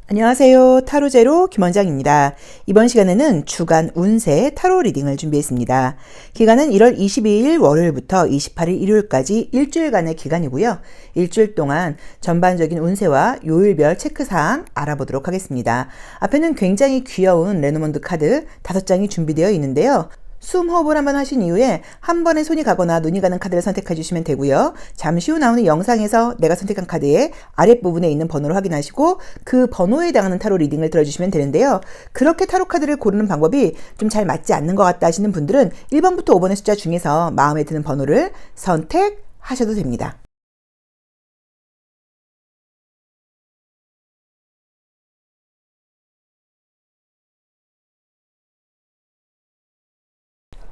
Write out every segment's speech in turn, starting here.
안녕하세요. 타로제로 김원장입니다. 이번 시간에는 주간 운세 타로 리딩을 준비했습니다. 기간은 1월 22일 월요일부터 28일 일요일까지 일주일간의 기간이고요. 일주일 동안 전반적인 운세와 요일별 체크사항 알아보도록 하겠습니다. 앞에는 굉장히 귀여운 레노먼드 카드 5장이 준비되어 있는데요. 숨 호흡을 한번 하신 이후에 한 번에 손이 가거나 눈이 가는 카드를 선택해 주시면 되고요. 잠시 후 나오는 영상에서 내가 선택한 카드의 아랫부분에 있는 번호를 확인하시고 그 번호에 해당하는 타로 리딩을 들어주시면 되는데요. 그렇게 타로 카드를 고르는 방법이 좀 잘 맞지 않는 것 같다 하시는 분들은 1번부터 5번의 숫자 중에서 마음에 드는 번호를 선택하셔도 됩니다.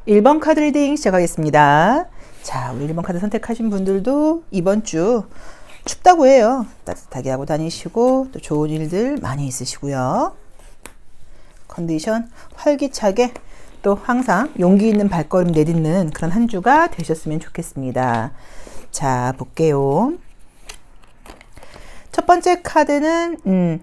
일 번 카드 리딩 시작하겠습니다. 자, 우리 1번 카드 선택하신 분들도 이번 주 춥다고 해요. 따뜻하게 하고 다니시고 또 좋은 일들 많이 있으시고요. 컨디션 활기차게 또 항상 용기 있는 발걸음 내딛는 그런 한 주가 되셨으면 좋겠습니다. 자, 볼게요. 첫 번째 카드는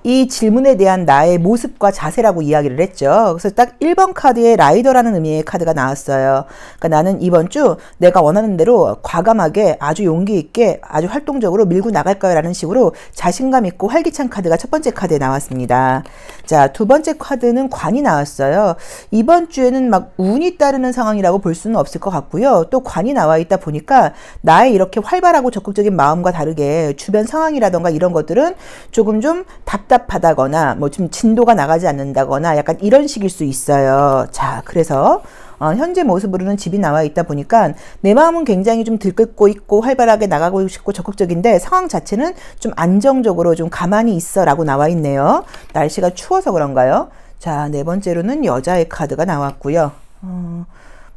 이 질문에 대한 나의 모습과 자세라고 이야기를 했죠. 그래서 딱 1번 카드에 라이더라는 의미의 카드가 나왔어요. 그러니까 나는 이번 주 내가 원하는 대로 과감하게 아주 용기 있게 아주 활동적으로 밀고 나갈 거야 라는 식으로 자신감 있고 활기찬 카드가 첫 번째 카드에 나왔습니다. 자, 두 번째 카드는 관이 나왔어요. 이번 주에는 막 운이 따르는 상황이라고 볼 수는 없을 것 같고요. 또 관이 나와 있다 보니까 나의 이렇게 활발하고 적극적인 마음과 다르게 주변 상황이라던가 이런 것들은 조금 좀 답답하다거나 뭐 좀 진도가 나가지 않는다거나 약간 이런 식일 수 있어요. 자, 그래서 현재 모습으로는 집이 나와 있다 보니까 내 마음은 굉장히 좀 들끓고 있고 활발하게 나가고 싶고 적극적인데 상황 자체는 좀 안정적으로 좀 가만히 있어 라고 나와 있네요. 날씨가 추워서 그런가요? 자, 네 번째로는 여자의 카드가 나왔고요.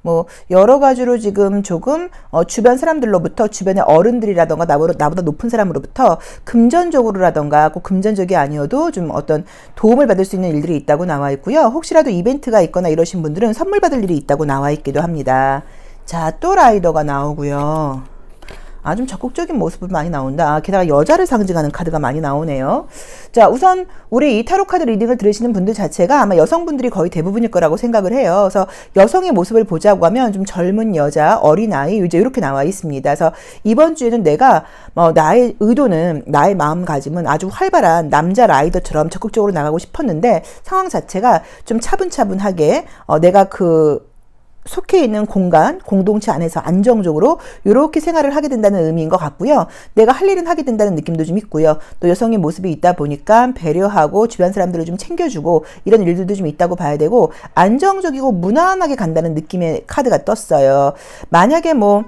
뭐 여러 가지로 지금 조금 주변 사람들로부터 주변의 어른들이라던가 나보다 높은 사람으로부터 금전적으로라던가 꼭 금전적이 아니어도 좀 어떤 도움을 받을 수 있는 일들이 있다고 나와 있고요. 혹시라도 이벤트가 있거나 이러신 분들은 선물 받을 일이 있다고 나와 있기도 합니다. 자, 또 라이더가 나오고요. 좀 적극적인 모습을 많이 나온다. 게다가 여자를 상징하는 카드가 많이 나오네요. 자, 우선 우리 이 타로 카드 리딩을 들으시는 분들 자체가 아마 여성분들이 거의 대부분일 거라고 생각을 해요. 그래서 여성의 모습을 보자고 하면 좀 젊은 여자, 어린아이 이제 이렇게 나와 있습니다. 그래서 이번 주에는 내가 나의 의도는 나의 마음가짐은 아주 활발한 남자 라이더처럼 적극적으로 나가고 싶었는데 상황 자체가 좀 차분차분하게 내가 속해 있는 공간, 공동체 안에서 안정적으로 이렇게 생활을 하게 된다는 의미인 것 같고요. 내가 할 일은 하게 된다는 느낌도 좀 있고요. 또 여성의 모습이 있다 보니까 배려하고 주변 사람들을 좀 챙겨주고 이런 일들도 좀 있다고 봐야 되고 안정적이고 무난하게 간다는 느낌의 카드가 떴어요. 만약에 뭐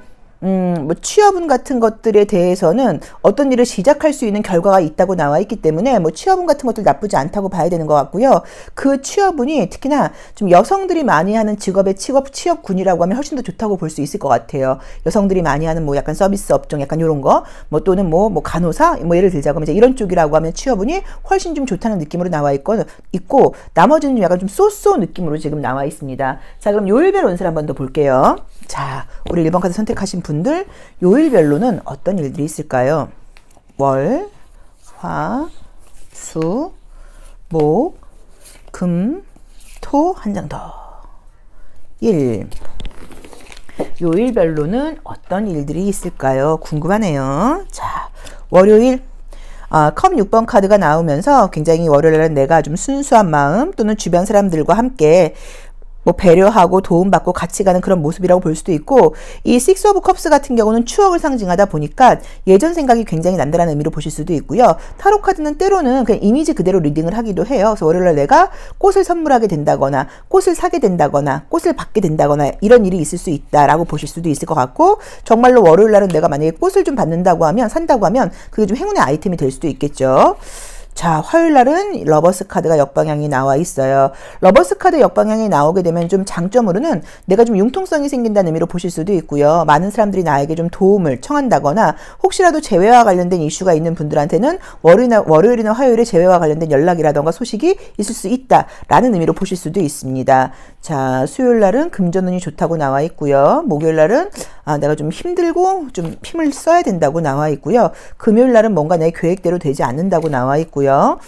취업운 같은 것들에 대해서는 어떤 일을 시작할 수 있는 결과가 있다고 나와 있기 때문에 뭐 취업운 같은 것들 나쁘지 않다고 봐야 되는 것 같고요. 그 취업운이 특히나 좀 여성들이 많이 하는 직업의 취업군이라고 하면 훨씬 더 좋다고 볼 수 있을 것 같아요. 여성들이 많이 하는 뭐 약간 서비스 업종 약간 요런 거, 뭐 또는 뭐 간호사, 뭐 예를 들자고 하면 이제 이런 쪽이라고 하면 취업운이 훨씬 좀 좋다는 느낌으로 나와 있고 나머지는 약간 좀 쏘쏘 느낌으로 지금 나와 있습니다. 자, 그럼 요일별 운세를 한번 더 볼게요. 자, 우리 1번 카드 선택하신 분들 요일별로는 어떤 일들이 있을까요? 월, 화, 수, 목, 금, 토 한 장 더. 일. 요일별로는 어떤 일들이 있을까요? 궁금하네요. 자, 월요일 컵 6번 카드가 나오면서 굉장히 월요일은 내가 좀 순수한 마음 또는 주변 사람들과 함께 뭐 배려하고 도움받고 같이 가는 그런 모습이라고 볼 수도 있고 이 식스 오브 컵스 같은 경우는 추억을 상징하다 보니까 예전 생각이 굉장히 난다라는 의미로 보실 수도 있고요. 타로 카드는 때로는 그냥 이미지 그대로 리딩을 하기도 해요. 그래서 월요일날 내가 꽃을 선물하게 된다거나 꽃을 사게 된다거나 꽃을 받게 된다거나 이런 일이 있을 수 있다라고 보실 수도 있을 것 같고 정말로 월요일날은 내가 만약에 꽃을 좀 받는다고 하면 산다고 하면 그게 좀 행운의 아이템이 될 수도 있겠죠. 자, 화요일 날은 러버스 카드가 역방향이 나와 있어요. 러버스 카드 역방향이 나오게 되면 좀 장점으로는 내가 좀 융통성이 생긴다는 의미로 보실 수도 있고요. 많은 사람들이 나에게 좀 도움을 청한다거나 혹시라도 재회와 관련된 이슈가 있는 분들한테는 월요일이나 화요일에 재회와 관련된 연락이라던가 소식이 있을 수 있다라는 의미로 보실 수도 있습니다. 자, 수요일 날은 금전운이 좋다고 나와 있고요. 목요일 날은 내가 좀 힘들고 좀 힘을 써야 된다고 나와 있고요. 금요일 날은 뭔가 내 계획대로 되지 않는다고 나와 있고요. 있고요.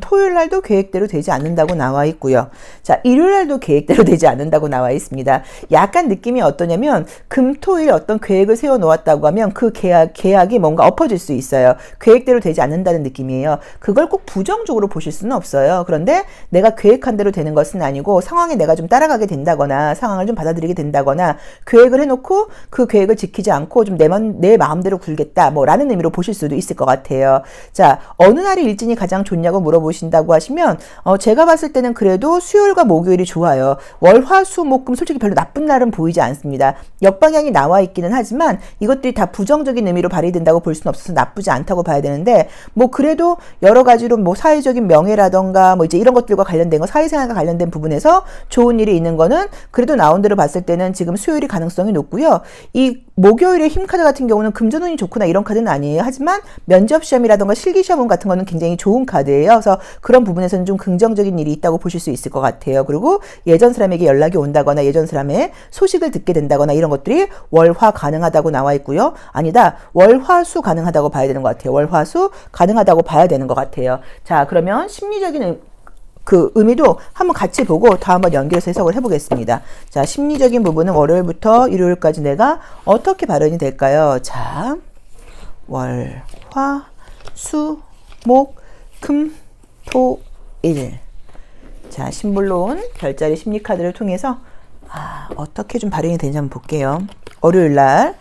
토요일 날도 계획대로 되지 않는다고 나와 있고요. 자, 일요일 날도 계획대로 되지 않는다고 나와 있습니다. 약간 느낌이 어떠냐면 금토일 어떤 계획을 세워 놓았다고 하면 그 계약이 뭔가 엎어질 수 있어요. 계획대로 되지 않는다는 느낌이에요. 그걸 꼭 부정적으로 보실 수는 없어요. 그런데 내가 계획한 대로 되는 것은 아니고 상황에 내가 좀 따라가게 된다거나 상황을 좀 받아들이게 된다거나 계획을 해놓고 그 계획을 지키지 않고 좀 내 마음대로 굴겠다 뭐 라는 의미로 보실 수도 있을 것 같아요. 자, 어느 날이 일진이 가장 좋냐고 물어보신다고 하시면 제가 봤을 때는 그래도 수요일과 목요일이 좋아요. 월, 화, 수, 목, 금 솔직히 별로 나쁜 날은 보이지 않습니다. 역방향이 나와 있기는 하지만 이것들이 다 부정적인 의미로 발휘된다고 볼 수는 없어서 나쁘지 않다고 봐야 되는데 뭐 그래도 여러 가지로 뭐 사회적인 명예라던가 뭐 이제 이런 것들과 관련된 거 사회생활과 관련된 부분에서 좋은 일이 있는 거는 그래도 나온 대로 봤을 때는 지금 수요일이 가능성이 높고요. 이 목요일에 힘카드 같은 경우는 금전운이 좋거나 이런 카드는 아니에요. 하지만 면접시험이라던가 실기시험 같은 거는 굉장히 좋은 카드예요. 그래서 그런 부분에서는 좀 긍정적인 일이 있다고 보실 수 있을 것 같아요. 그리고 예전 사람에게 연락이 온다거나 예전 사람의 소식을 듣게 된다거나 이런 것들이 월화 가능하다고 나와 있고요. 아니다. 월화수 가능하다고 봐야 되는 것 같아요. 월화수 가능하다고 봐야 되는 것 같아요. 자, 그러면 심리적인 그 의미도 한번 같이 보고 더 한번 연결해서 해석을 해보겠습니다. 자, 심리적인 부분은 월요일부터 일요일까지 내가 어떻게 발현이 될까요? 자, 월, 화, 수, 목, 금, 토, 일. 자, 심볼로 온 별자리 심리카드를 통해서 어떻게 좀 발현이 되는지 한번 볼게요. 월요일 날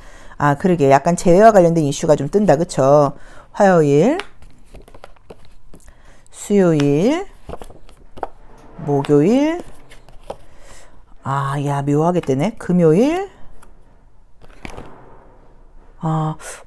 그러게 약간 재회와 관련된 이슈가 좀 뜬다. 그쵸? 화요일, 수요일, 목요일, 야, 묘하게 뜨네. 금요일,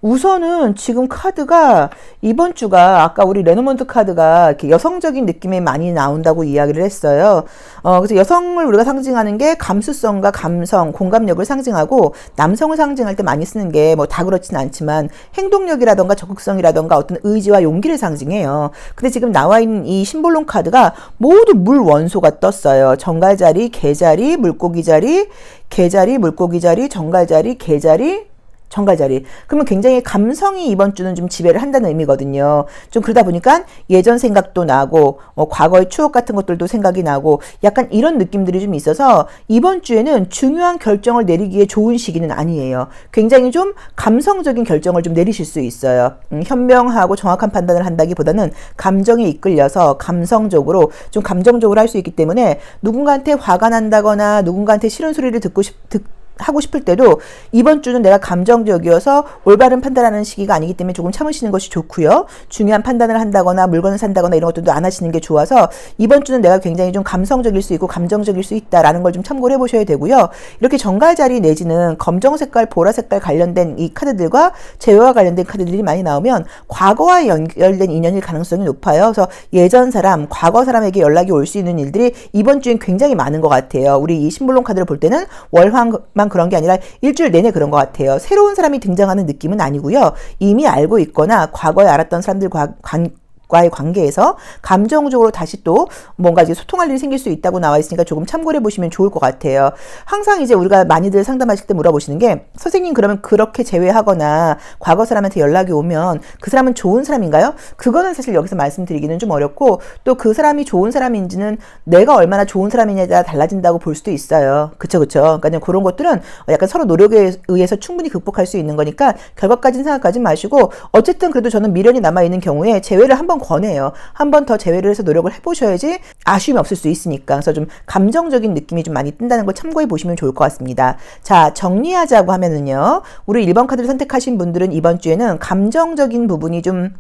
우선은 지금 카드가 이번 주가 아까 우리 레노먼트 카드가 이렇게 여성적인 느낌이 많이 나온다고 이야기를 했어요. 그래서 여성을 우리가 상징하는 게 감수성과 감성, 공감력을 상징하고 남성을 상징할 때 많이 쓰는 게 뭐 다 그렇진 않지만 행동력이라던가 적극성이라던가 어떤 의지와 용기를 상징해요. 근데 지금 나와 있는 이 심볼론 카드가 모두 물 원소가 떴어요. 정갈자리, 개자리, 물고기 자리, 개자리, 물고기 자리, 정갈자리, 개자리, 정갈자리. 그러면 굉장히 감성이 이번 주는 좀 지배를 한다는 의미거든요. 좀 그러다 보니까 예전 생각도 나고 과거의 추억 같은 것들도 생각이 나고 약간 이런 느낌들이 좀 있어서 이번 주에는 중요한 결정을 내리기에 좋은 시기는 아니에요. 굉장히 좀 감성적인 결정을 좀 내리실 수 있어요. 현명하고 정확한 판단을 한다기보다는 감정에 이끌려서 감성적으로 좀 감정적으로 할 수 있기 때문에 누군가한테 화가 난다거나 누군가한테 싫은 소리를 하고 싶을 때도 이번 주는 내가 감정적이어서 올바른 판단하는 시기가 아니기 때문에 조금 참으시는 것이 좋고요. 중요한 판단을 한다거나 물건을 산다거나 이런 것들도 안 하시는 게 좋아서 이번 주는 내가 굉장히 좀 감성적일 수 있고 감정적일 수 있다라는 걸 좀 참고를 해보셔야 되고요. 이렇게 정갈자리 내지는 검정 색깔, 보라 색깔 관련된 이 카드들과 재회와 관련된 카드들이 많이 나오면 과거와 연결된 인연일 가능성이 높아요. 그래서 예전 사람, 과거 사람에게 연락이 올 수 있는 일들이 이번 주엔 굉장히 많은 것 같아요. 우리 이 심볼론 카드를 볼 때는 월화만 그런 게 아니라 일주일 내내 그런 것 같아요. 새로운 사람이 등장하는 느낌은 아니고요. 이미 알고 있거나 과거에 알았던 사람들과의 관계에서 감정적으로 다시 또 뭔가 이제 소통할 일이 생길 수 있다고 나와 있으니까 조금 참고해 보시면 좋을 것 같아요. 항상 이제 우리가 많이들 상담하실 때 물어보시는 게 선생님 그러면 그렇게 제외하거나 과거 사람한테 연락이 오면 그 사람은 좋은 사람인가요? 그거는 사실 여기서 말씀드리기는 좀 어렵고 또 그 사람이 좋은 사람인지는 내가 얼마나 좋은 사람이냐에 따라 달라진다고 볼 수도 있어요. 그쵸. 그러니까 그런 것들은 약간 서로 노력에 의해서 충분히 극복할 수 있는 거니까 결과까지는 생각하지 마시고 어쨌든 그래도 저는 미련이 남아있는 경우에 제외를 한번 권해요. 한 번 더 제외를 해서 노력을 해보셔야지 아쉬움이 없을 수 있으니까. 그래서 좀 감정적인 느낌이 좀 많이 뜬다는 걸 참고해 보시면 좋을 것 같습니다. 자, 정리하자고 하면은요. 우리 1번 카드를 선택하신 분들은 이번 주에는 감정적인 부분이 좀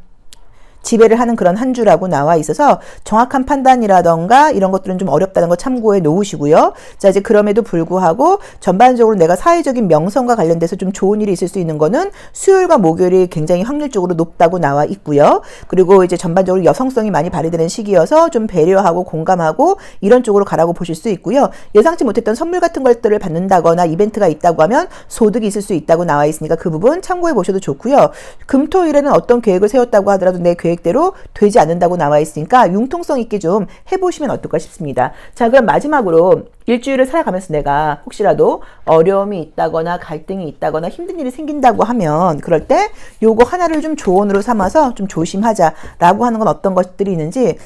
지배를 하는 그런 한 주라고 나와 있어서 정확한 판단이라던가 이런 것들은 좀 어렵다는 거 참고해 놓으시고요. 자, 이제 그럼에도 불구하고 전반적으로 내가 사회적인 명성과 관련돼서 좀 좋은 일이 있을 수 있는 거는 수요일과 목요일이 굉장히 확률적으로 높다고 나와 있고요. 그리고 이제 전반적으로 여성성이 많이 발휘되는 시기여서 좀 배려하고 공감하고 이런 쪽으로 가라고 보실 수 있고요. 예상치 못했던 선물 같은 것들을 받는다거나 이벤트가 있다고 하면 소득이 있을 수 있다고 나와 있으니까 그 부분 참고해 보셔도 좋고요. 금토일에는 어떤 계획을 세웠다고 하더라도 내 계획 계획대로 되지 않는다고 나와 있으니까 융통성 있게 좀 해보시면 어떨까 싶습니다. 자, 그럼 마지막으로 일주일을 살아가면서 내가 혹시라도 어려움이 있다거나 갈등이 있다거나 힘든 일이 생긴다고 하면 그럴 때 요거 하나를 좀 조언으로 삼아서 좀 조심하자라고 하는 건 어떤 것들이 있는지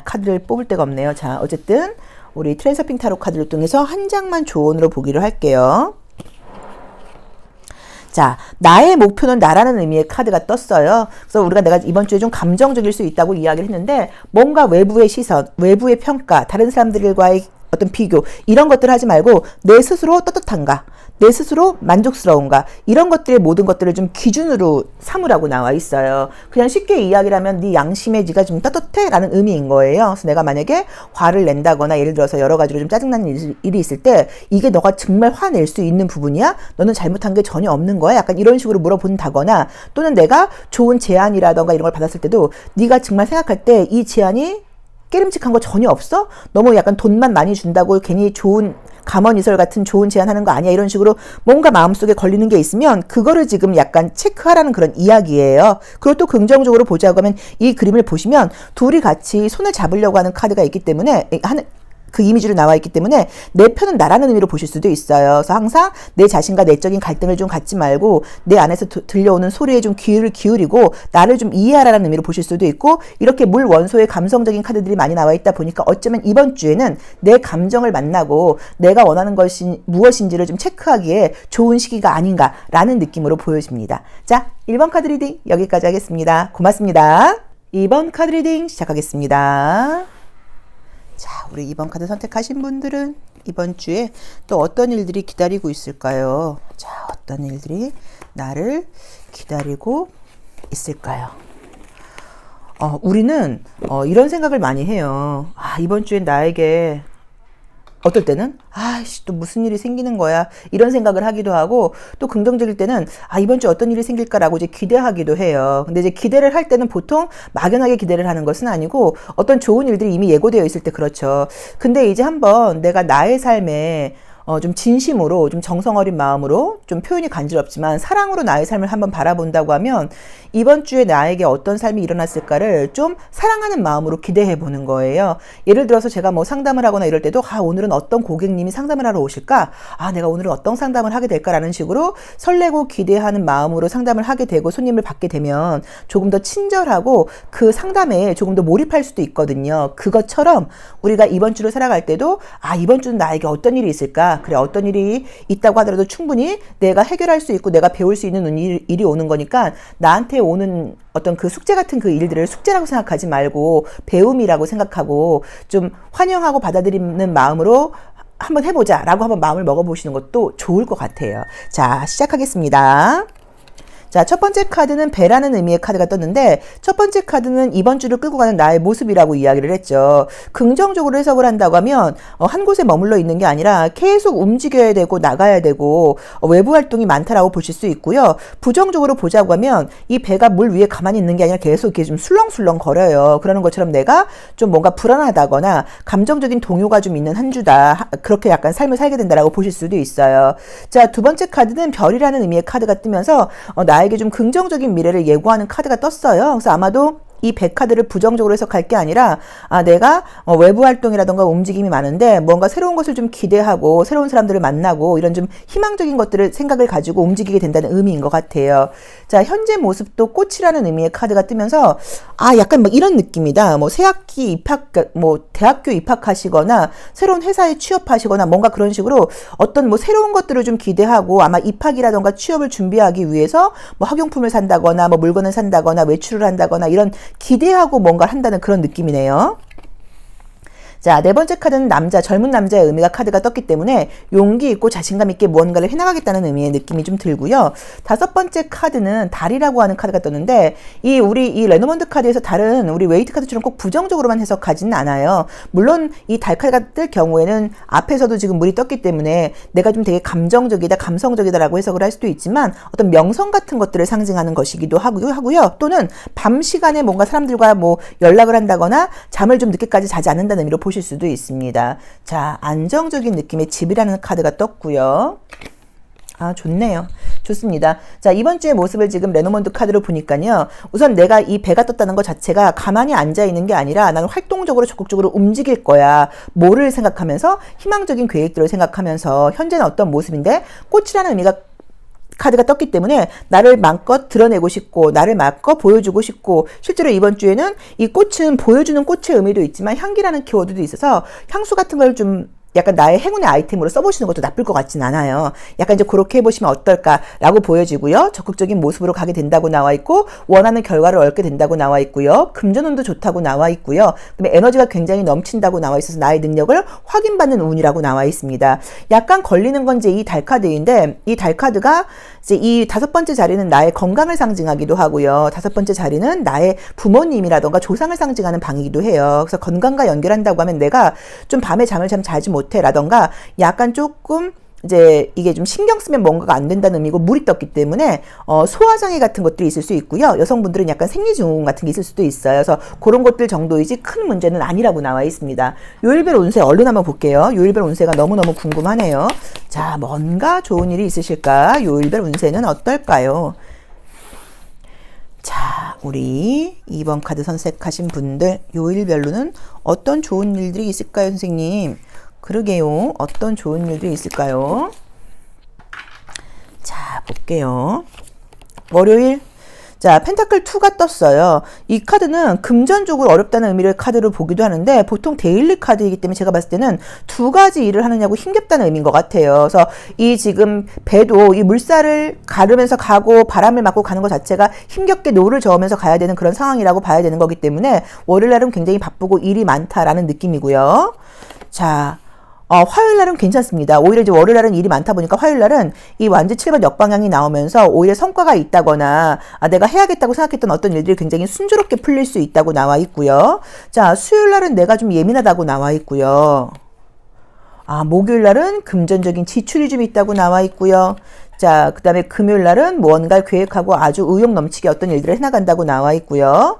카드를 뽑을 데가 없네요. 자, 어쨌든 우리 트랜서핑 타로 카드를 통해서 한 장만 조언으로 보기로 할게요. 자, 나의 목표는 나라는 의미의 카드가 떴어요. 그래서 내가 이번 주에 좀 감정적일 수 있다고 이야기를 했는데 뭔가 외부의 시선, 외부의 평가, 다른 사람들과의 어떤 비교 이런 것들을 하지 말고 내 스스로 떳떳한가, 내 스스로 만족스러운가 이런 것들의 모든 것들을 좀 기준으로 삼으라고 나와 있어요. 그냥 쉽게 이야기를 하면 네 양심에 네가 좀 떳떳해? 라는 의미인 거예요. 그래서 내가 만약에 화를 낸다거나 예를 들어서 여러 가지로 좀 짜증나는 일이 있을 때 이게 너가 정말 화낼 수 있는 부분이야? 너는 잘못한 게 전혀 없는 거야? 약간 이런 식으로 물어본다거나 또는 내가 좋은 제안이라던가 이런 걸 받았을 때도 네가 정말 생각할 때 이 제안이 깨름직한 거 전혀 없어? 너무 약간 돈만 많이 준다고 괜히 좋은 감언이설 같은 좋은 제안하는 거 아니야? 이런 식으로 뭔가 마음속에 걸리는 게 있으면 그거를 지금 약간 체크하라는 그런 이야기예요. 그리고 또 긍정적으로 보자고 하면 이 그림을 보시면 둘이 같이 손을 잡으려고 하는 카드가 있기 때문에 그 이미지로 나와 있기 때문에 내 편은 나라는 의미로 보실 수도 있어요. 그래서 항상 내 자신과 내적인 갈등을 좀 갖지 말고 내 안에서 들려오는 소리에 좀 귀를 기울이고 나를 좀 이해하라는 의미로 보실 수도 있고 이렇게 물 원소의 감성적인 카드들이 많이 나와 있다 보니까 어쩌면 이번 주에는 내 감정을 만나고 내가 원하는 것이 무엇인지를 좀 체크하기에 좋은 시기가 아닌가라는 느낌으로 보여집니다. 자, 1번 카드 리딩 여기까지 하겠습니다. 고맙습니다. 2번 카드 리딩 시작하겠습니다. 자, 우리 2번 카드 선택하신 분들은 이번 주에 또 어떤 일들이 기다리고 있을까요? 자, 어떤 일들이 나를 기다리고 있을까요? 우리는 이런 생각을 많이 해요. 이번 주엔 나에게 어떨 때는 또 무슨 일이 생기는 거야 이런 생각을 하기도 하고 또 긍정적일 때는 이번 주 어떤 일이 생길까라고 이제 기대하기도 해요. 근데 이제 기대를 할 때는 보통 막연하게 기대를 하는 것은 아니고 어떤 좋은 일들이 이미 예고되어 있을 때 그렇죠. 근데 이제 한번 내가 나의 삶에 좀 진심으로 좀 정성 어린 마음으로 좀 표현이 간지럽지만 사랑으로 나의 삶을 한번 바라본다고 하면 이번 주에 나에게 어떤 삶이 일어났을까를 좀 사랑하는 마음으로 기대해 보는 거예요. 예를 들어서 제가 뭐 상담을 하거나 이럴 때도 오늘은 어떤 고객님이 상담을 하러 오실까? 내가 오늘은 어떤 상담을 하게 될까라는 식으로 설레고 기대하는 마음으로 상담을 하게 되고 손님을 받게 되면 조금 더 친절하고 그 상담에 조금 더 몰입할 수도 있거든요. 그것처럼 우리가 이번 주를 살아갈 때도 이번 주는 나에게 어떤 일이 있을까? 그래, 어떤 일이 있다고 하더라도 충분히 내가 해결할 수 있고 내가 배울 수 있는 일이 오는 거니까 나한테 오는 어떤 그 숙제 같은 그 일들을 숙제라고 생각하지 말고 배움이라고 생각하고 좀 환영하고 받아들이는 마음으로 한번 해보자 라고 한번 마음을 먹어보시는 것도 좋을 것 같아요. 자, 시작하겠습니다. 자, 첫 번째 카드는 배라는 의미의 카드가 떴는데 첫 번째 카드는 이번 주를 끌고 가는 나의 모습이라고 이야기를 했죠. 긍정적으로 해석을 한다고 하면 한 곳에 머물러 있는 게 아니라 계속 움직여야 되고 나가야 되고 외부 활동이 많다라고 보실 수 있고요. 부정적으로 보자고 하면 이 배가 물 위에 가만히 있는 게 아니라 계속 이렇게 좀 술렁술렁 거려요. 그러는 것처럼 내가 좀 뭔가 불안하다거나 감정적인 동요가 좀 있는 한 주다. 그렇게 약간 삶을 살게 된다라고 보실 수도 있어요. 자, 두 번째 카드는 별이라는 의미의 카드가 뜨면서 나에게 좀 긍정적인 미래를 예고하는 카드가 떴어요. 그래서 아마도 이 100카드를 부정적으로 해석할 게 아니라 내가 외부 활동이라던가 움직임이 많은데 뭔가 새로운 것을 좀 기대하고 새로운 사람들을 만나고 이런 좀 희망적인 것들을 생각을 가지고 움직이게 된다는 의미인 것 같아요. 자, 현재 모습도 꽃이라는 의미의 카드가 뜨면서 약간 막 이런 느낌이다. 뭐 새학기 입학, 뭐 대학교 입학하시거나 새로운 회사에 취업하시거나 뭔가 그런 식으로 어떤 뭐 새로운 것들을 좀 기대하고 아마 입학이라던가 취업을 준비하기 위해서 뭐 학용품을 산다거나 뭐 물건을 산다거나 외출을 한다거나 이런 기대하고 뭔가를 한다는 그런 느낌이네요. 자, 네 번째 카드는 젊은 남자의 의미가 카드가 떴기 때문에 용기 있고 자신감 있게 무언가를 해나가겠다는 의미의 느낌이 좀 들고요. 다섯 번째 카드는 달이라고 하는 카드가 떴는데 우리 이 레노먼드 카드에서 달은 우리 웨이트 카드처럼 꼭 부정적으로만 해석하지는 않아요. 물론 이 달 카드가 뜰 경우에는 앞에서도 지금 물이 떴기 때문에 내가 좀 되게 감정적이다, 감성적이다라고 해석을 할 수도 있지만 어떤 명성 같은 것들을 상징하는 것이기도 하고요. 또는 밤 시간에 뭔가 사람들과 뭐 연락을 한다거나 잠을 좀 늦게까지 자지 않는다는 의미로 보실 수도 있습니다. 자, 안정적인 느낌의 집이라는 카드가 떴고요. 아, 좋네요. 좋습니다. 자, 이번 주의 모습을 지금 레노먼드 카드로 보니까요. 우선 내가 이 배가 떴다는 것 자체가 가만히 앉아 있는 게 아니라 나는 활동적으로 적극적으로 움직일 거야. 뭐를 생각하면서 희망적인 계획들을 생각하면서 현재는 어떤 모습인데 꽃이라는 의미가 카드가 떴기 때문에 나를 마음껏 드러내고 싶고 나를 마음껏 보여주고 싶고 실제로 이번 주에는 이 꽃은 보여주는 꽃의 의미도 있지만 향기라는 키워드도 있어서 향수 같은 걸 좀 약간 나의 행운의 아이템으로 써보시는 것도 나쁠 것 같진 않아요. 약간 이제 그렇게 해보시면 어떨까라고 보여지고요. 적극적인 모습으로 가게 된다고 나와 있고 원하는 결과를 얻게 된다고 나와 있고요. 금전운도 좋다고 나와 있고요. 그다음에 에너지가 굉장히 넘친다고 나와 있어서 나의 능력을 확인받는 운이라고 나와 있습니다. 약간 걸리는 건 이제 이 달카드인데 이 달카드가 이제 이 5번째 자리는 나의 건강을 상징하기도 하고요. 5번째 자리는 나의 부모님이라던가 조상을 상징하는 방이기도 해요. 그래서 건강과 연결한다고 하면 내가 좀 밤에 잠을 참 자지 못해라던가 약간 조금 이제 이게 좀 신경 쓰면 뭔가가 안 된다는 의미고 물이 떴기 때문에 소화장애 같은 것들이 있을 수 있고요. 여성분들은 약간 생리증후군 같은 게 있을 수도 있어요. 그래서 그런 것들 정도이지 큰 문제는 아니라고 나와 있습니다. 요일별 운세 얼른 한번 볼게요. 요일별 운세가 너무너무 궁금하네요. 자, 뭔가 좋은 일이 있으실까? 요일별 운세는 어떨까요? 자, 우리 2번 카드 선택하신 분들 요일별로는 어떤 좋은 일들이 있을까요, 선생님? 그러게요. 어떤 좋은 일들이 있을까요? 자, 볼게요. 월요일. 자, 펜타클 2가 떴어요. 이 카드는 금전적으로 어렵다는 의미를 카드로 보기도 하는데 보통 데일리 카드이기 때문에 제가 봤을 때는 두 가지 일을 하느냐고 힘겹다는 의미인 것 같아요. 그래서 이 지금 배도 이 물살을 가르면서 가고 바람을 맞고 가는 것 자체가 힘겹게 노를 저으면서 가야 되는 그런 상황이라고 봐야 되는 거기 때문에 월요일 날은 굉장히 바쁘고 일이 많다라는 느낌이고요. 자, 화요일 날은 괜찮습니다. 오히려 이제 월요일 날은 일이 많다 보니까 화요일 날은 이 완전 7번 역방향이 나오면서 오히려 성과가 있다거나 내가 해야겠다고 생각했던 어떤 일들이 굉장히 순조롭게 풀릴 수 있다고 나와 있고요. 자, 수요일 날은 내가 좀 예민하다고 나와 있고요. 목요일 날은 금전적인 지출이 좀 있다고 나와 있고요. 자, 그 다음에 금요일 날은 무언가를 계획하고 아주 의욕 넘치게 어떤 일들을 해나간다고 나와 있고요.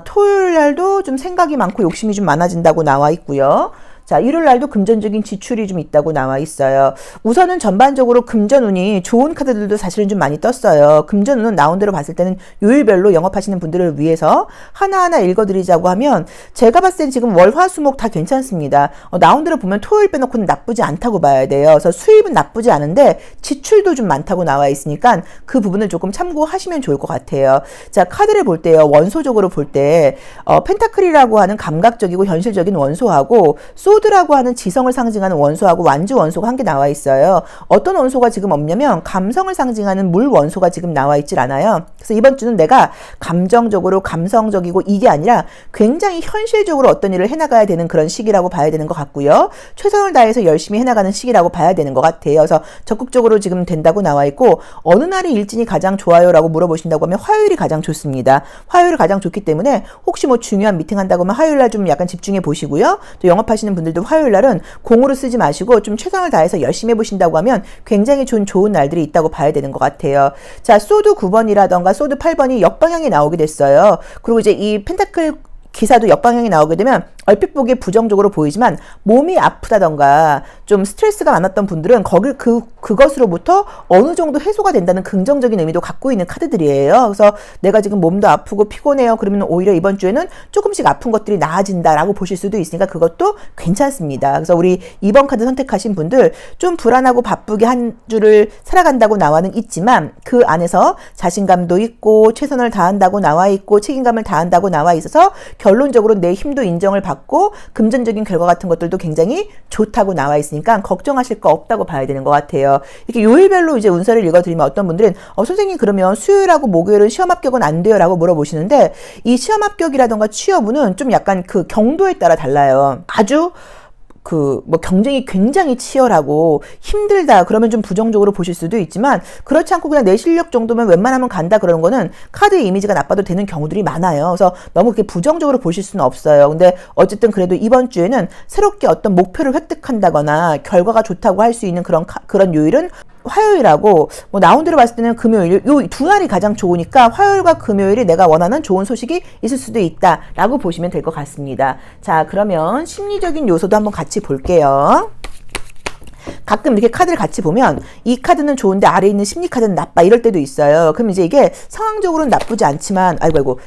토요일 날도 좀 생각이 많고 욕심이 좀 많아진다고 나와 있고요. 자, 일요일 날도 금전적인 지출이 좀 있다고 나와 있어요. 우선은 전반적으로 금전운이 좋은 카드들도 사실은 좀 많이 떴어요. 금전운은 나온 대로 봤을 때는 요일별로 영업하시는 분들을 위해서 하나하나 읽어드리자고 하면 제가 봤을 땐 지금 월, 화, 수, 목 다 괜찮습니다. 나온 대로 보면 토요일 빼놓고는 나쁘지 않다고 봐야 돼요. 그래서 수입은 나쁘지 않은데 지출도 좀 많다고 나와 있으니까 그 부분을 조금 참고하시면 좋을 것 같아요. 자, 카드를 볼 때요. 원소적으로 볼 때 펜타클이라고 하는 감각적이고 현실적인 원소하고 소드라고 하는 지성을 상징하는 원소하고 완주 원소가 한 개 나와 있어요. 어떤 원소가 지금 없냐면 감성을 상징하는 물 원소가 지금 나와 있질 않아요. 그래서 이번 주는 내가 감정적으로 감성적이고 이게 아니라 굉장히 현실적으로 어떤 일을 해나가야 되는 그런 시기라고 봐야 되는 것 같고요. 최선을 다해서 열심히 해나가는 시기라고 봐야 되는 것 같아요. 그래서 적극적으로 지금 된다고 나와 있고 어느 날이 일진이 가장 좋아요? 라고 물어보신다고 하면 화요일이 가장 좋습니다. 화요일이 가장 좋기 때문에 혹시 뭐 중요한 미팅 한다고 하면 화요일 날 좀 약간 집중해 보시고요. 또 영업하시는 분들도 화요일 날은 공으로 쓰지 마시고 좀 최선을 다해서 열심히 해보신다고 하면 굉장히 좋은 날들이 있다고 봐야 되는 것 같아요. 자, 소드 9번이라던가 소드 8번이 역방향이 나오게 됐어요. 그리고 이제 이 펜타클 기사도 역방향이 나오게 되면 얼핏 보기에 부정적으로 보이지만 몸이 아프다던가 좀 스트레스가 많았던 분들은 그것으로부터 어느 정도 해소가 된다는 긍정적인 의미도 갖고 있는 카드들이에요. 그래서 내가 지금 몸도 아프고 피곤해요. 그러면 오히려 이번 주에는 조금씩 아픈 것들이 나아진다라고 보실 수도 있으니까 그것도 괜찮습니다. 그래서 우리 2번 카드 선택하신 분들 좀 불안하고 바쁘게 한 주를 살아간다고 나와는 있지만 그 안에서 자신감도 있고 최선을 다한다고 나와 있고 책임감을 다한다고 나와 있어서 결론적으로 내 힘도 인정을 받고 금전적인 결과 같은 것들도 굉장히 좋다고 나와 있으니까 걱정하실 거 없다고 봐야 되는 것 같아요. 이렇게 요일별로 이제 운세를 읽어드리면 어떤 분들은 선생님 그러면 수요일하고 목요일은 시험 합격은 안 돼요? 라고 물어보시는데 이 시험 합격이라던가 취업운은 좀 약간 그 경도에 따라 달라요. 아주 뭐 경쟁이 굉장히 치열하고 힘들다 그러면 좀 부정적으로 보실 수도 있지만 그렇지 않고 그냥 내 실력 정도면 웬만하면 간다 그러는 거는 카드의 이미지가 나빠도 되는 경우들이 많아요. 그래서 너무 그렇게 부정적으로 보실 수는 없어요. 근데 어쨌든 그래도 이번 주에는 새롭게 어떤 목표를 획득한다거나 결과가 좋다고 할 수 있는 그런 요일은 화요일하고 뭐 나온 대로 봤을 때는 금요일 요 두 날이 가장 좋으니까 화요일과 금요일이 내가 원하는 좋은 소식이 있을 수도 있다라고 보시면 될 것 같습니다. 자, 그러면 심리적인 요소도 한번 같이 볼게요. 가끔 이렇게 카드를 같이 보면 이 카드는 좋은데 아래에 있는 심리 카드는 나빠 이럴 때도 있어요. 그럼 이제 이게 상황적으로는 나쁘지 않지만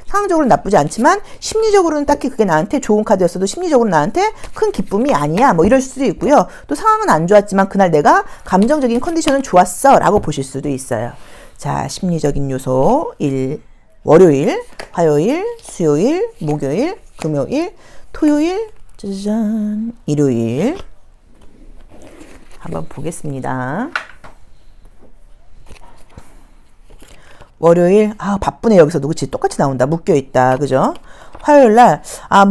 상황적으로는 나쁘지 않지만 심리적으로는 딱히 그게 나한테 좋은 카드였어도 심리적으로 나한테 큰 기쁨이 아니야 뭐 이럴 수도 있고요. 또 상황은 안 좋았지만 그날 내가 감정적인 컨디션은 좋았어 라고 보실 수도 있어요. 자, 심리적인 요소 1. 월요일, 화요일, 수요일, 목요일, 금요일, 토요일, 짜잔, 일요일. 한번 보겠습니다. 월요일, 바쁘네. 여기서도 그치 똑같이 나온다. 묶여있다. 그죠? 화요일날,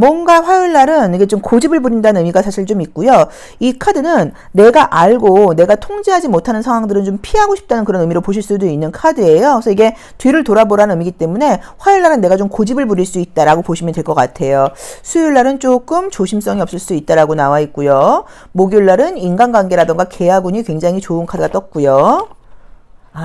뭔가 화요일날은 이게 좀 고집을 부린다는 의미가 사실 좀 있고요. 이 카드는 내가 알고 내가 통제하지 못하는 상황들은 좀 피하고 싶다는 그런 의미로 보실 수도 있는 카드예요. 그래서 이게 뒤를 돌아보라는 의미이기 때문에 화요일날은 내가 좀 고집을 부릴 수 있다라고 보시면 될 것 같아요. 수요일날은 조금 조심성이 없을 수 있다라고 나와 있고요. 목요일날은 인간관계라던가 계약운이 굉장히 좋은 카드가 떴고요.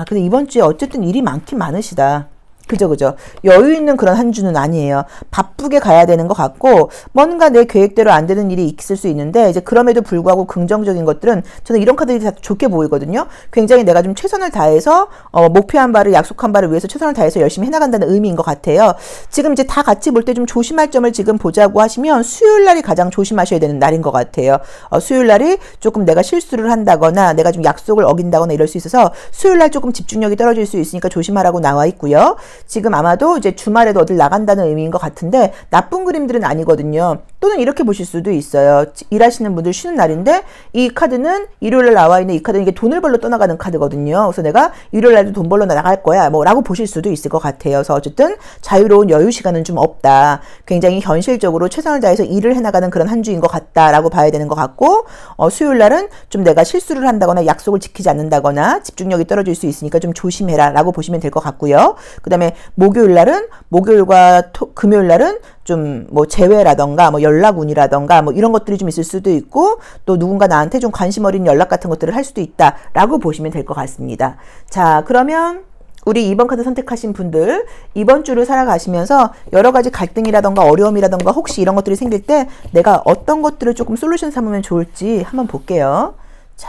근데 이번 주에 어쨌든 일이 많긴 많으시다. 그죠. 여유 있는 그런 한 주는 아니에요. 바쁘게 가야 되는 것 같고, 뭔가 내 계획대로 안 되는 일이 있을 수 있는데, 이제 그럼에도 불구하고 긍정적인 것들은 저는 이런 카드들이 다 좋게 보이거든요. 굉장히 내가 좀 최선을 다해서, 목표한 바를, 약속한 바를 위해서 최선을 다해서 열심히 해나간다는 의미인 것 같아요. 지금 이제 다 같이 볼 때 좀 조심할 점을 지금 보자고 하시면, 수요일 날이 가장 조심하셔야 되는 날인 것 같아요. 수요일 날이 조금 내가 실수를 한다거나, 내가 좀 약속을 어긴다거나 이럴 수 있어서, 수요일 날 조금 집중력이 떨어질 수 있으니까 조심하라고 나와 있고요. 지금 아마도 이제 주말에도 어딜 나간다는 의미인 것 같은데 나쁜 그림들은 아니거든요. 또는 이렇게 보실 수도 있어요. 일하시는 분들 쉬는 날인데 이 카드는 일요일날 나와 있는 이 카드는 이게 돈을 벌러 떠나가는 카드거든요. 그래서 내가 일요일날도 돈 벌러 나갈 거야 라고 보실 수도 있을 것 같아요. 그래서 어쨌든 자유로운 여유 시간은 좀 없다. 굉장히 현실적으로 최선을 다해서 일을 해나가는 그런 한 주인 것 같다라고 봐야 되는 것 같고 수요일날은 좀 내가 실수를 한다거나 약속을 지키지 않는다거나 집중력이 떨어질 수 있으니까 좀 조심해라 라고 보시면 될 것 같고요. 그 다음에 목요일과 금요일날은 좀 뭐 재회라던가 뭐 연락운이라던가 뭐 이런 것들이 좀 있을 수도 있고 또 누군가 나한테 좀 관심 어린 연락 같은 것들을 할 수도 있다라고 보시면 될 것 같습니다. 자, 그러면 우리 2번 카드 선택하신 분들 이번 주를 살아가시면서 여러 가지 갈등이라던가 어려움이라던가 혹시 이런 것들이 생길 때 내가 어떤 것들을 조금 솔루션 삼으면 좋을지 한번 볼게요. 자,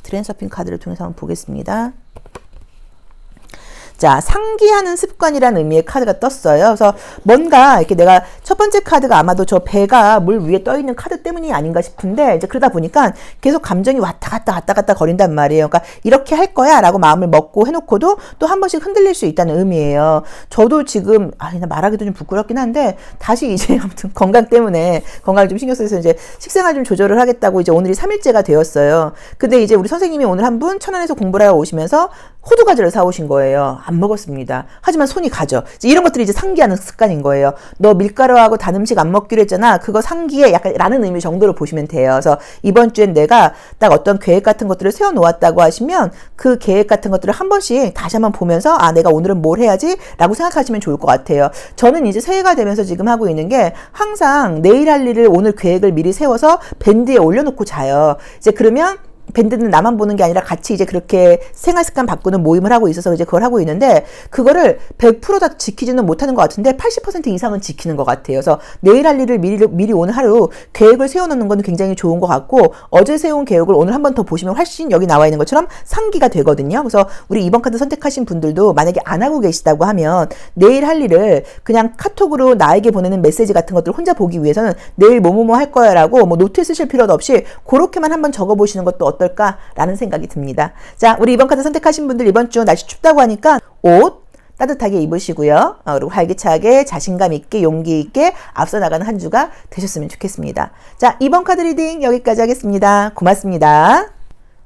드랜서핑 카드를 통해서 한번 보겠습니다. 자, 상기하는 습관이라는 의미의 카드가 떴어요. 그래서 뭔가 이렇게 내가 첫 번째 카드가 아마도 저 배가 물 위에 떠 있는 카드 때문이 아닌가 싶은데 이제 그러다 보니까 계속 감정이 왔다 갔다 거린단 말이에요. 그러니까 이렇게 할 거야 라고 마음을 먹고 해놓고도 또 한 번씩 흔들릴 수 있다는 의미예요. 저도 지금 말하기도 좀 부끄럽긴 한데 다시 이제 아무튼 건강 때문에 건강을 좀 신경 써서 이제 식생활 좀 조절을 하겠다고 이제 오늘이 3일째가 되었어요. 근데 이제 우리 선생님이 오늘 한 분 천안에서 공부를 하러 오시면서 호두과자를 사오신 거예요. 안 먹었습니다. 하지만 손이 가죠. 이런 것들이 이제 상기하는 습관인 거예요. 너 밀가루하고 단 음식 안 먹기로 했잖아. 그거 상기해. 약간 라는 의미 정도로 보시면 돼요. 그래서 이번 주엔 내가 딱 어떤 계획 같은 것들을 세워놓았다고 하시면 그 계획 같은 것들을 한 번씩 다시 한번 보면서 내가 오늘은 뭘 해야지? 라고 생각하시면 좋을 것 같아요. 저는 이제 새해가 되면서 지금 하고 있는 게 항상 내일 할 일을 오늘 계획을 미리 세워서 밴드에 올려놓고 자요. 이제 그러면 밴드는 나만 보는 게 아니라 같이 이제 그렇게 생활 습관 바꾸는 모임을 하고 있어서 이제 그걸 하고 있는데 그거를 100% 다 지키지는 못하는 것 같은데 80% 이상은 지키는 것 같아요. 그래서 내일 할 일을 미리 오늘 하루 계획을 세워놓는 건 굉장히 좋은 것 같고 어제 세운 계획을 오늘 한 번 더 보시면 훨씬 여기 나와 있는 것처럼 상기가 되거든요. 그래서 우리 이번 카드 선택하신 분들도 만약에 안 하고 계시다고 하면 내일 할 일을 그냥 카톡으로 나에게 보내는 메시지 같은 것들을 혼자 보기 위해서는 내일 뭐뭐뭐 할 거야 라고 뭐 노트에 쓰실 필요도 없이 그렇게만 한번 적어보시는 것도 어떨까라는 생각이 듭니다. 자, 우리 이번 카드 선택하신 분들 이번 주 날씨 춥다고 하니까 옷 따뜻하게 입으시고요. 그리고 활기차게 자신감 있게 용기 있게 앞서 나가는 한 주가 되셨으면 좋겠습니다. 자, 2번 카드 리딩 여기까지 하겠습니다. 고맙습니다.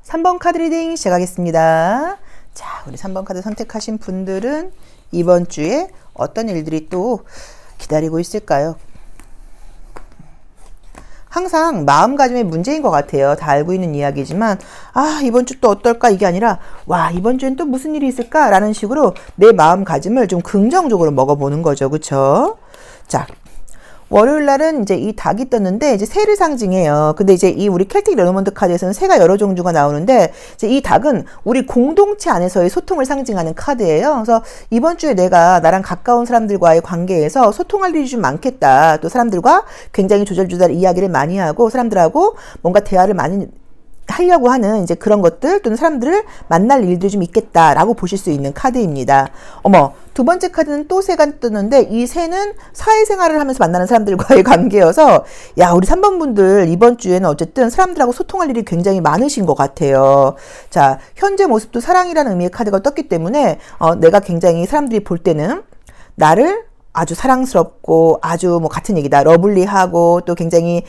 3번 카드 리딩 시작하겠습니다. 자, 우리 3번 카드 선택하신 분들은 이번 주에 어떤 일들이 또 기다리고 있을까요? 항상 마음가짐의 문제인 것 같아요. 다 알고 있는 이야기지만 이번 주 또 어떨까 이게 아니라 이번 주엔 또 무슨 일이 있을까 라는 식으로 내 마음가짐을 좀 긍정적으로 먹어보는 거죠. 그쵸? 자, 월요일 날은 이제 이 닭이 떴는데 이제 새를 상징해요. 근데 이제 이 우리 켈틱 레노먼드 카드에서는 새가 여러 종류가 나오는데 이제 이 닭은 우리 공동체 안에서의 소통을 상징하는 카드예요. 그래서 이번 주에 내가 나랑 가까운 사람들과의 관계에서 소통할 일이 좀 많겠다. 또 사람들과 굉장히 조절조절 이야기를 많이 하고 사람들하고 뭔가 대화를 많이 하려고 하는 이제 그런 것들 또는 사람들을 만날 일들이 좀 있겠다라고 보실 수 있는 카드입니다. 어머, 두 번째 카드는 또 새가 뜨는데 이 새는 사회생활을 하면서 만나는 사람들과의 관계여서 야, 우리 3번 분들 이번 주에는 어쨌든 사람들하고 소통할 일이 굉장히 많으신 것 같아요. 자, 현재 모습도 사랑이라는 의미의 카드가 떴기 때문에 내가 굉장히 사람들이 볼 때는 나를 아주 사랑스럽고 아주 뭐 같은 얘기다. 러블리하고 또 굉장히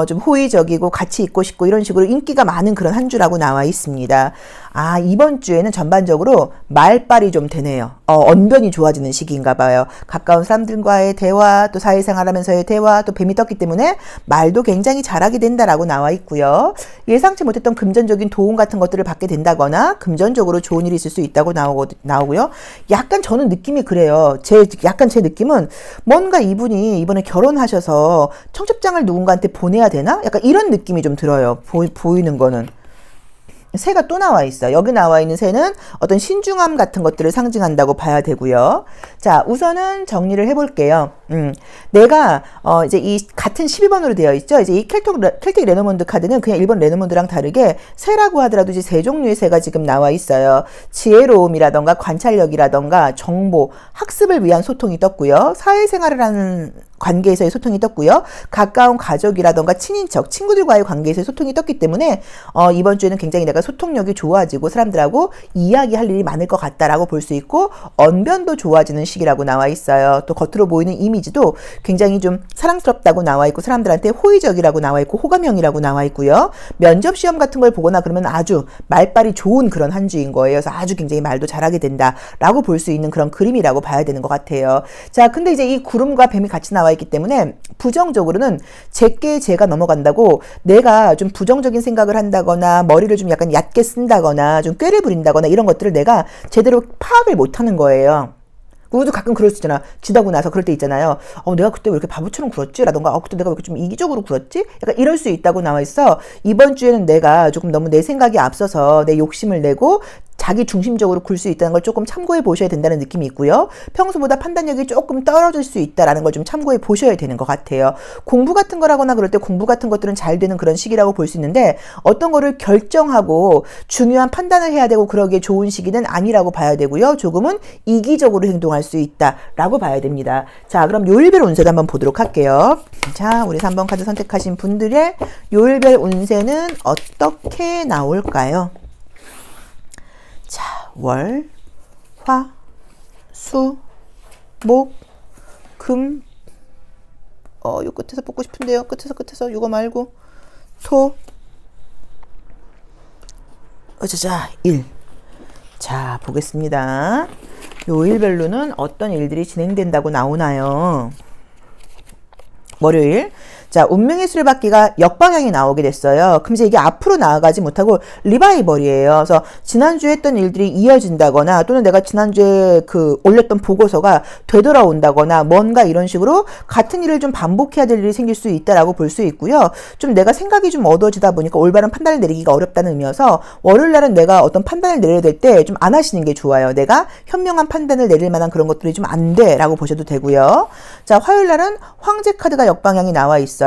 좀 호의적이고 같이 있고 싶고 이런 식으로 인기가 많은 그런 한 주라고 나와 있습니다. 아, 이번 주에는 전반적으로 말빨이 좀 되네요. 언변이 좋아지는 시기인가 봐요. 가까운 사람들과의 대화, 또 사회생활 하면서의 대화, 또 뱀이 떴기 때문에 말도 굉장히 잘하게 된다라고 나와 있고요. 예상치 못했던 금전적인 도움 같은 것들을 받게 된다거나 금전적으로 좋은 일이 있을 수 있다고 나오고요. 약간 저는 느낌이 그래요. 약간 제 느낌은 뭔가 이분이 이번에 결혼하셔서 청첩장을 누군가한테 보내야 되나? 약간 이런 느낌이 좀 들어요. 보이는 거는. 새가 또 나와 있어요. 여기 나와 있는 새는 어떤 신중함 같은 것들을 상징한다고 봐야 되고요. 자, 우선은 정리를 해볼게요. 내가 이제 이 같은 12번으로 되어 있죠. 이제 이 켈틱 레노먼드 카드는 그냥 일본 레노먼드랑 다르게 새라고 하더라도 이제 세 종류의 새가 지금 나와 있어요. 지혜로움이라던가 관찰력이라던가 정보, 학습을 위한 소통이 떴고요. 사회생활을 하는 관계에서의 소통이 떴고요. 가까운 가족이라던가 친인척, 친구들과의 관계에서의 소통이 떴기 때문에 이번 주에는 굉장히 내가 소통력이 좋아지고 사람들하고 이야기할 일이 많을 것 같다라고 볼 수 있고 언변도 좋아지는 시기라고 나와 있어요. 또 겉으로 보이는 이미지도 굉장히 좀 사랑스럽다고 나와 있고 사람들한테 호의적이라고 나와 있고 호감형이라고 나와 있고요. 면접 시험 같은 걸 보거나 그러면 아주 말빨이 좋은 그런 한 주인 거예요. 그래서 아주 굉장히 말도 잘하게 된다라고 볼 수 있는 그런 그림이라고 봐야 되는 것 같아요. 자, 근데 이제 이 구름과 뱀이 같이 나와 있기 때문에 부정적으로는 제게 제가 넘어간다고 내가 좀 부정적인 생각을 한다거나 머리를 좀 약간 얕게 쓴다거나 좀 꾀를 부린다거나 이런 것들을 내가 제대로 파악을 못하는 거예요. 우리도 가끔 그럴 수 있잖아. 지다고 나서 그럴 때 있잖아요. 내가 그때 왜 이렇게 바보처럼 굴었지? 라던가, 그때 내가 왜 이렇게 좀 이기적으로 굴었지? 약간 이럴 수 있다고 나와 있어. 이번 주에는 내가 조금 너무 내 생각이 앞서서 내 욕심을 내고 자기 중심적으로 굴 수 있다는 걸 조금 참고해 보셔야 된다는 느낌이 있고요. 평소보다 판단력이 조금 떨어질 수 있다라는 걸 좀 참고해 보셔야 되는 것 같아요. 공부 같은 걸 하거나 그럴 때 공부 같은 것들은 잘 되는 그런 시기라고 볼 수 있는데 어떤 거를 결정하고 중요한 판단을 해야 되고 그러기에 좋은 시기는 아니라고 봐야 되고요. 조금은 이기적으로 행동할 수 있다라고 봐야 됩니다. 자, 그럼 요일별 운세도 한번 보도록 할게요. 자, 우리 3번 카드 선택하신 분들의 요일별 운세는 어떻게 나올까요? 자, 월, 화, 수, 목, 금, 요 끝에서 뽑고 싶은데요. 끝에서 이거 말고, 토, 어쩌자, 일. 자, 보겠습니다. 요일별로는 어떤 일들이 진행된다고 나오나요? 월요일. 자, 운명의 수를 받기가 역방향이 나오게 됐어요. 그럼 이제 이게 앞으로 나아가지 못하고 리바이벌이에요. 그래서 지난주에 했던 일들이 이어진다거나 또는 내가 지난주에 올렸던 보고서가 되돌아온다거나 뭔가 이런 식으로 같은 일을 좀 반복해야 될 일이 생길 수 있다라고 볼 수 있고요. 좀 내가 생각이 좀 어두워지다 보니까 올바른 판단을 내리기가 어렵다는 의미여서 월요일 날은 내가 어떤 판단을 내려야 될 때 좀 안 하시는 게 좋아요. 내가 현명한 판단을 내릴 만한 그런 것들이 좀 안 돼라고 보셔도 되고요. 자, 화요일 날은 황제 카드가 역방향이 나와 있어요.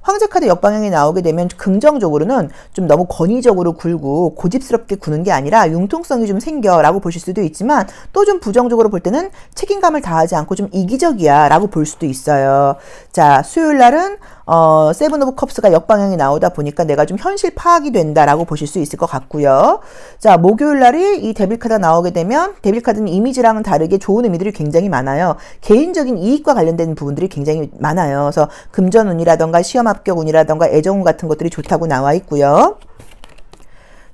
황제 카드 역방향이 나오게 되면 긍정적으로는 좀 너무 권위적으로 굴고 고집스럽게 구는 게 아니라 융통성이 좀 생겨라고 보실 수도 있지만 또 좀 부정적으로 볼 때는 책임감을 다하지 않고 좀 이기적이야 라고 볼 수도 있어요. 자, 수요일 날은 세븐 오브 컵스가 역방향이 나오다 보니까 내가 좀 현실 파악이 된다라고 보실 수 있을 것 같고요. 자, 목요일 날이 이 데빌 카드가 나오게 되면 데빌 카드는 이미지랑은 다르게 좋은 의미들이 굉장히 많아요. 개인적인 이익과 관련된 부분들이 굉장히 많아요. 그래서 금전운이라던가 시험 합격운이라던가 애정운 같은 것들이 좋다고 나와 있고요.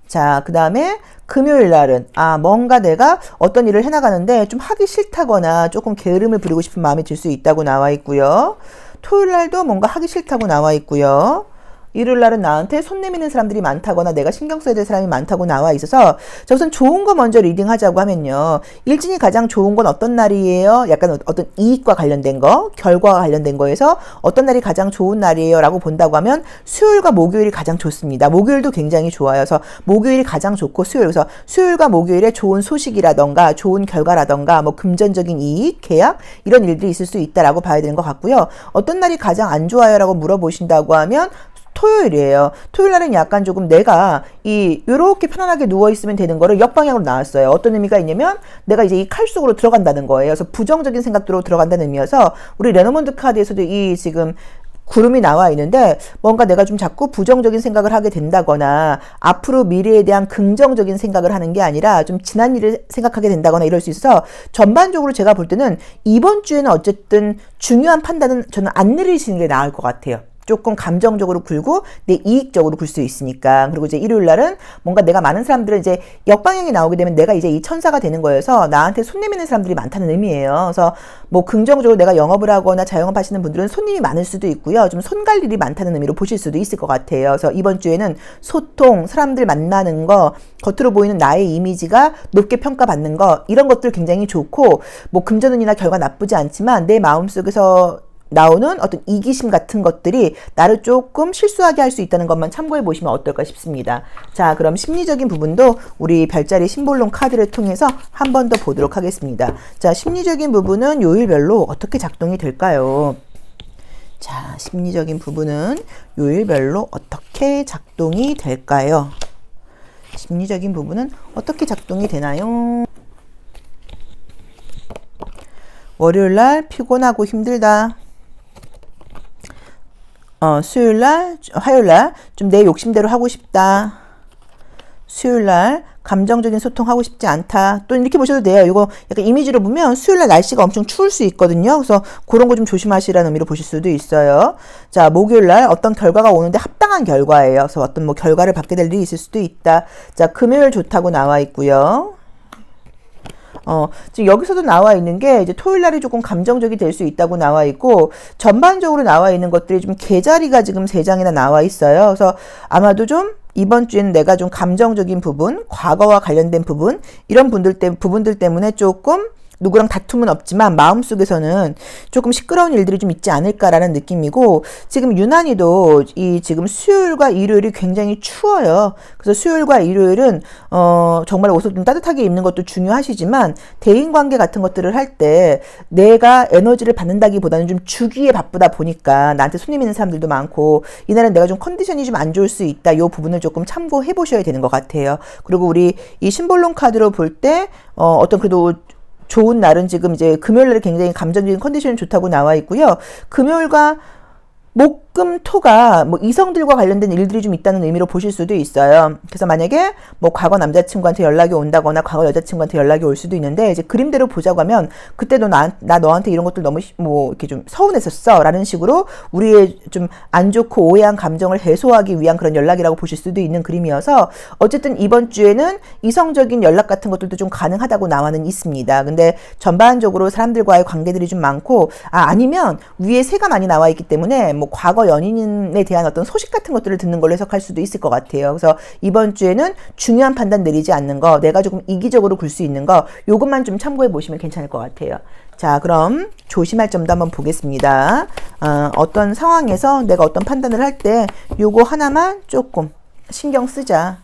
자, 그 다음에 금요일 날은 뭔가 내가 어떤 일을 해나가는데 좀 하기 싫다거나 조금 게으름을 부리고 싶은 마음이 들 수 있다고 나와 있고요. 토요일 날도 뭔가 하기 싫다고 나와 있고요. 일요일 날은 나한테 손 내미는 사람들이 많다거나 내가 신경 써야 될 사람이 많다고 나와 있어서 자, 우선 좋은 거 먼저 리딩하자고 하면요. 일진이 가장 좋은 건 어떤 날이에요? 약간 어떤 이익과 관련된 거, 결과와 관련된 거에서 어떤 날이 가장 좋은 날이에요? 라고 본다고 하면 수요일과 목요일이 가장 좋습니다. 목요일도 굉장히 좋아요. 그래서 목요일이 가장 좋고 그래서 수요일과 목요일에 좋은 소식이라던가 좋은 결과라던가 뭐 금전적인 이익, 계약 이런 일들이 있을 수 있다라고 봐야 되는 것 같고요. 어떤 날이 가장 안 좋아요? 라고 물어보신다고 하면 토요일이에요. 토요일 날은 약간 조금 내가 요렇게 편안하게 누워있으면 되는 거를 역방향으로 나왔어요. 어떤 의미가 있냐면 내가 이제 이 칼 속으로 들어간다는 거예요. 그래서 부정적인 생각으로 들어간다는 의미여서 우리 레너먼드 카드에서도 이 지금 구름이 나와 있는데 뭔가 내가 좀 자꾸 부정적인 생각을 하게 된다거나 앞으로 미래에 대한 긍정적인 생각을 하는 게 아니라 좀 지난 일을 생각하게 된다거나 이럴 수 있어서 전반적으로 제가 볼 때는 이번 주에는 어쨌든 중요한 판단은 저는 안 내리시는 게 나을 것 같아요. 조금 감정적으로 굴고 내 이익적으로 굴 수 있으니까. 그리고 이제 일요일 날은 뭔가 내가 많은 사람들은 이제 역방향이 나오게 되면 내가 이제 이 천사가 되는 거여서 나한테 손 내미는 사람들이 많다는 의미예요. 그래서 뭐 긍정적으로 내가 영업을 하거나 자영업 하시는 분들은 손님이 많을 수도 있고요. 좀 손 갈 일이 많다는 의미로 보실 수도 있을 것 같아요. 그래서 이번 주에는 소통, 사람들 만나는 거, 겉으로 보이는 나의 이미지가 높게 평가받는 거, 이런 것들 굉장히 좋고, 뭐 금전운이나 결과 나쁘지 않지만 내 마음속에서 나오는 어떤 이기심 같은 것들이 나를 조금 실수하게 할 수 있다는 것만 참고해 보시면 어떨까 싶습니다. 자, 그럼 심리적인 부분도 우리 별자리 심볼론 카드를 통해서 한 번 더 보도록 하겠습니다. 자, 심리적인 부분은 요일별로 어떻게 작동이 될까요? 자, 심리적인 부분은 요일별로 어떻게 작동이 될까요? 심리적인 부분은 어떻게 작동이 되나요? 월요일날 피곤하고 힘들다. 수요일날, 화요일날 좀 내 욕심대로 하고 싶다. 수요일날 감정적인 소통하고 싶지 않다. 또 이렇게 보셔도 돼요. 이거 약간 이미지로 보면 수요일날 날씨가 엄청 추울 수 있거든요. 그래서 그런 거 좀 조심하시라는 의미로 보실 수도 있어요. 자, 목요일날 어떤 결과가 오는데 합당한 결과예요. 그래서 어떤 뭐 결과를 받게 될 일이 있을 수도 있다. 자, 금요일 좋다고 나와 있고요. 지금 여기서도 나와 있는 게 이제 토요일 날이 조금 감정적이 될 수 있다고 나와 있고 전반적으로 나와 있는 것들이 좀 계자리가 지금 3장이나 나와 있어요. 그래서 아마도 좀 이번 주에는 내가 좀 감정적인 부분, 과거와 관련된 부분 이런 부분들 때문에 조금 누구랑 다툼은 없지만 마음속에서는 조금 시끄러운 일들이 좀 있지 않을까라는 느낌이고 지금 유난히도 이 지금 수요일과 일요일이 굉장히 추워요. 그래서 수요일과 일요일은 정말 옷을 좀 따뜻하게 입는 것도 중요하시지만 대인관계 같은 것들을 할 때 내가 에너지를 받는다기보다는 좀 주기에 바쁘다 보니까 나한테 손님 있는 사람들도 많고 이날은 내가 좀 컨디션이 좀 안 좋을 수 있다. 이 부분을 조금 참고해 보셔야 되는 것 같아요. 그리고 우리 이 심볼론 카드로 볼 때 어떤 그래도 좋은 날은 지금 이제 금요일날이 굉장히 감정적인 컨디션이 좋다고 나와 있고요. 금요일과 목, 금, 토가 뭐 이성들과 관련된 일들이 좀 있다는 의미로 보실 수도 있어요. 그래서 만약에 뭐 과거 남자친구한테 연락이 온다거나 과거 여자친구한테 연락이 올 수도 있는데 이제 그림대로 보자고 하면 그때도 나 너한테 이런 것들 너무 뭐 이렇게 좀 서운했었어 라는 식으로 우리의 좀 안 좋고 오해한 감정을 해소하기 위한 그런 연락이라고 보실 수도 있는 그림이어서 어쨌든 이번 주에는 이성적인 연락 같은 것들도 좀 가능하다고 나와는 있습니다. 근데 전반적으로 사람들과의 관계들이 좀 많고 아니면 위에 새가 많이 나와 있기 때문에 뭐 과거 연인에 대한 어떤 소식 같은 것들을 듣는 걸로 해석할 수도 있을 것 같아요. 그래서 이번 주에는 중요한 판단 내리지 않는 거, 내가 조금 이기적으로 굴 수 있는 거, 요것만 좀 참고해 보시면 괜찮을 것 같아요. 자, 그럼 조심할 점도 한번 보겠습니다. 어떤 상황에서 내가 어떤 판단을 할 때 요거 하나만 조금 신경 쓰자.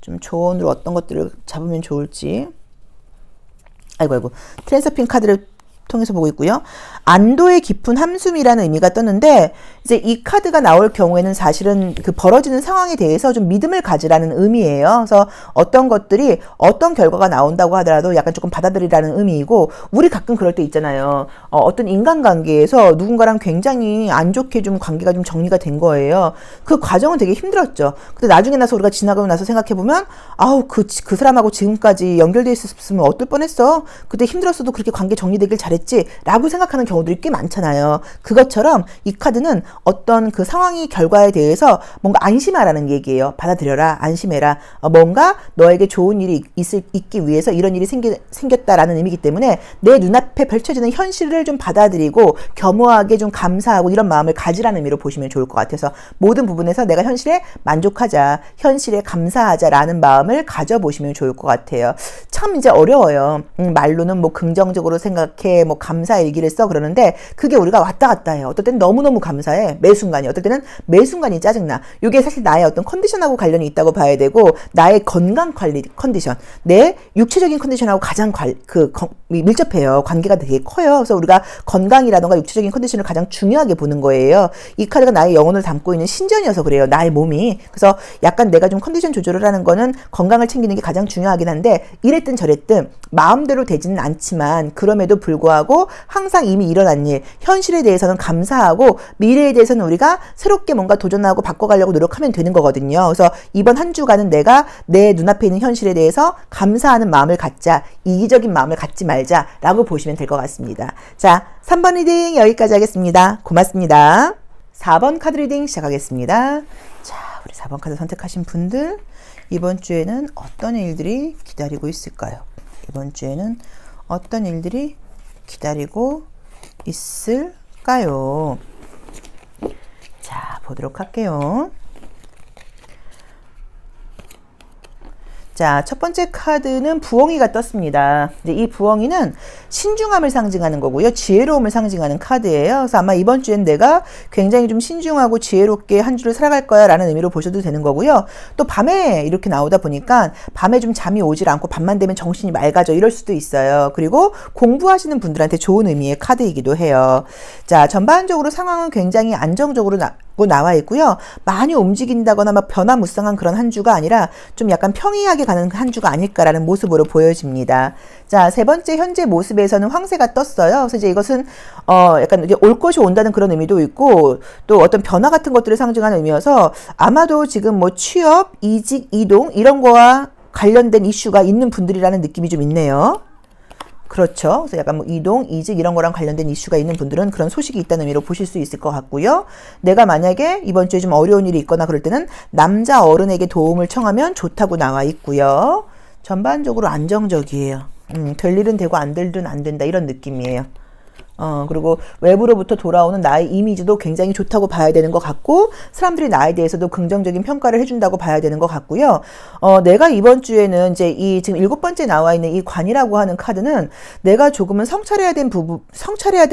좀 조언으로 어떤 것들을 잡으면 좋을지. 아이고. 트랜서핑 카드를 통해서 보고 있고요. 안도의 깊은 함숨이라는 의미가 떴는데 이제 이 카드가 나올 경우에는 사실은 그 벌어지는 상황에 대해서 좀 믿음을 가지라는 의미예요. 그래서 어떤 것들이 어떤 결과가 나온다고 하더라도 약간 조금 받아들이라는 의미이고 우리 가끔 그럴 때 있잖아요. 어떤 인간관계에서 누군가랑 굉장히 안 좋게 좀 관계가 좀 정리가 된 거예요. 그 과정은 되게 힘들었죠. 근데 나중에 나서 우리가 지나가고 나서 생각해보면 아우 그 사람하고 지금까지 연결돼 있었으면 어떨 뻔했어. 그때 힘들었어도 그렇게 관계 정리되길 잘했지 라고 생각하는 경우들이 꽤 많잖아요. 그것처럼 이 카드는 어떤 그 상황이 결과에 대해서 뭔가 안심하라는 얘기예요. 받아들여라. 안심해라. 뭔가 너에게 좋은 일이 있기 위해서 이런 일이 생겼다라는 의미이기 때문에 내 눈앞에 펼쳐지는 현실을 좀 받아들이고 겸허하게 좀 감사하고 이런 마음을 가지라는 의미로 보시면 좋을 것 같아서 모든 부분에서 내가 현실에 만족하자. 현실에 감사하자라는 마음을 가져보시면 좋을 것 같아요. 참 이제 어려워요. 말로는 뭐 긍정적으로 생각해 뭐 감사 일기를 써 그러는데 그게 우리가 왔다 갔다 해요. 어떨 때는 너무너무 감사해. 매 순간이. 어떨 때는 매 순간이 짜증나. 이게 사실 나의 어떤 컨디션하고 관련이 있다고 봐야 되고 나의 건강 관리 컨디션, 내 육체적인 컨디션하고 가장 밀접해요. 관계가 되게 커요. 그래서 우리가 건강이라던가 육체적인 컨디션을 가장 중요하게 보는 거예요. 이 카드가 나의 영혼을 담고 있는 신전이어서 그래요. 나의 몸이. 그래서 약간 내가 좀 컨디션 조절을 하는 거는 건강을 챙기는 게 가장 중요하긴 한데 이랬든 저랬든 마음대로 되지는 않지만 그럼에도 불구하고 항상 이미 일어난 일, 현실에 대해서는 감사하고 미래에 대해서는 우리가 새롭게 뭔가 도전하고 바꿔가려고 노력하면 되는 거거든요. 그래서 이번 한 주간은 내가 내 눈앞에 있는 현실에 대해서 감사하는 마음을 갖자, 이기적인 마음을 갖지 말자라고 보시면 될 것 같습니다. 자, 3번 리딩 여기까지 하겠습니다. 고맙습니다. 4번 카드 리딩 시작하겠습니다. 자, 우리 4번 카드 선택하신 분들 이번 주에는 어떤 일들이 기다리고 있을까요? 이번 주에는 어떤 일들이 기다리고 있을까요? 자, 보도록 할게요. 자, 첫 번째 카드는 부엉이가 떴습니다. 이제 이 부엉이는 신중함을 상징하는 거고요. 지혜로움을 상징하는 카드예요. 그래서 아마 이번 주엔 내가 굉장히 좀 신중하고 지혜롭게 한 주를 살아갈 거야 라는 의미로 보셔도 되는 거고요. 또 밤에 이렇게 나오다 보니까 밤에 좀 잠이 오질 않고 밤만 되면 정신이 맑아져 이럴 수도 있어요. 그리고 공부하시는 분들한테 좋은 의미의 카드이기도 해요. 자, 전반적으로 상황은 굉장히 안정적으로 나와 있고요. 많이 움직인다거나 막 변화무쌍한 그런 한 주가 아니라 좀 약간 평이하게 가는 한 주가 아닐까라는 모습으로 보여집니다. 자, 세 번째 현재 모습에서는 황새가 떴어요. 그래서 이제 이것은 약간 이제 올 것이 온다는 그런 의미도 있고 또 어떤 변화 같은 것들을 상징하는 의미여서 아마도 지금 뭐 취업, 이직, 이동 이런 거와 관련된 이슈가 있는 분들이라는 느낌이 좀 있네요. 그렇죠. 그래서 약간 뭐 이동, 이직 이런 거랑 관련된 이슈가 있는 분들은 그런 소식이 있다는 의미로 보실 수 있을 것 같고요. 내가 만약에 이번 주에 좀 어려운 일이 있거나 그럴 때는 남자 어른에게 도움을 청하면 좋다고 나와 있고요. 전반적으로 안정적이에요. 될 일은 되고 안 될 일은 안 된다 이런 느낌이에요. 그리고 외부로부터 돌아오는 나의 이미지도 굉장히 좋다고 봐야 되는 것 같고 사람들이 나에 대해서도 긍정적인 평가를 해준다고 봐야 되는 것 같고요. 내가 이번 주에는 이제 이 지금 7번째 나와 있는 이 관이라고 하는 카드는 내가 조금은 성찰해야 될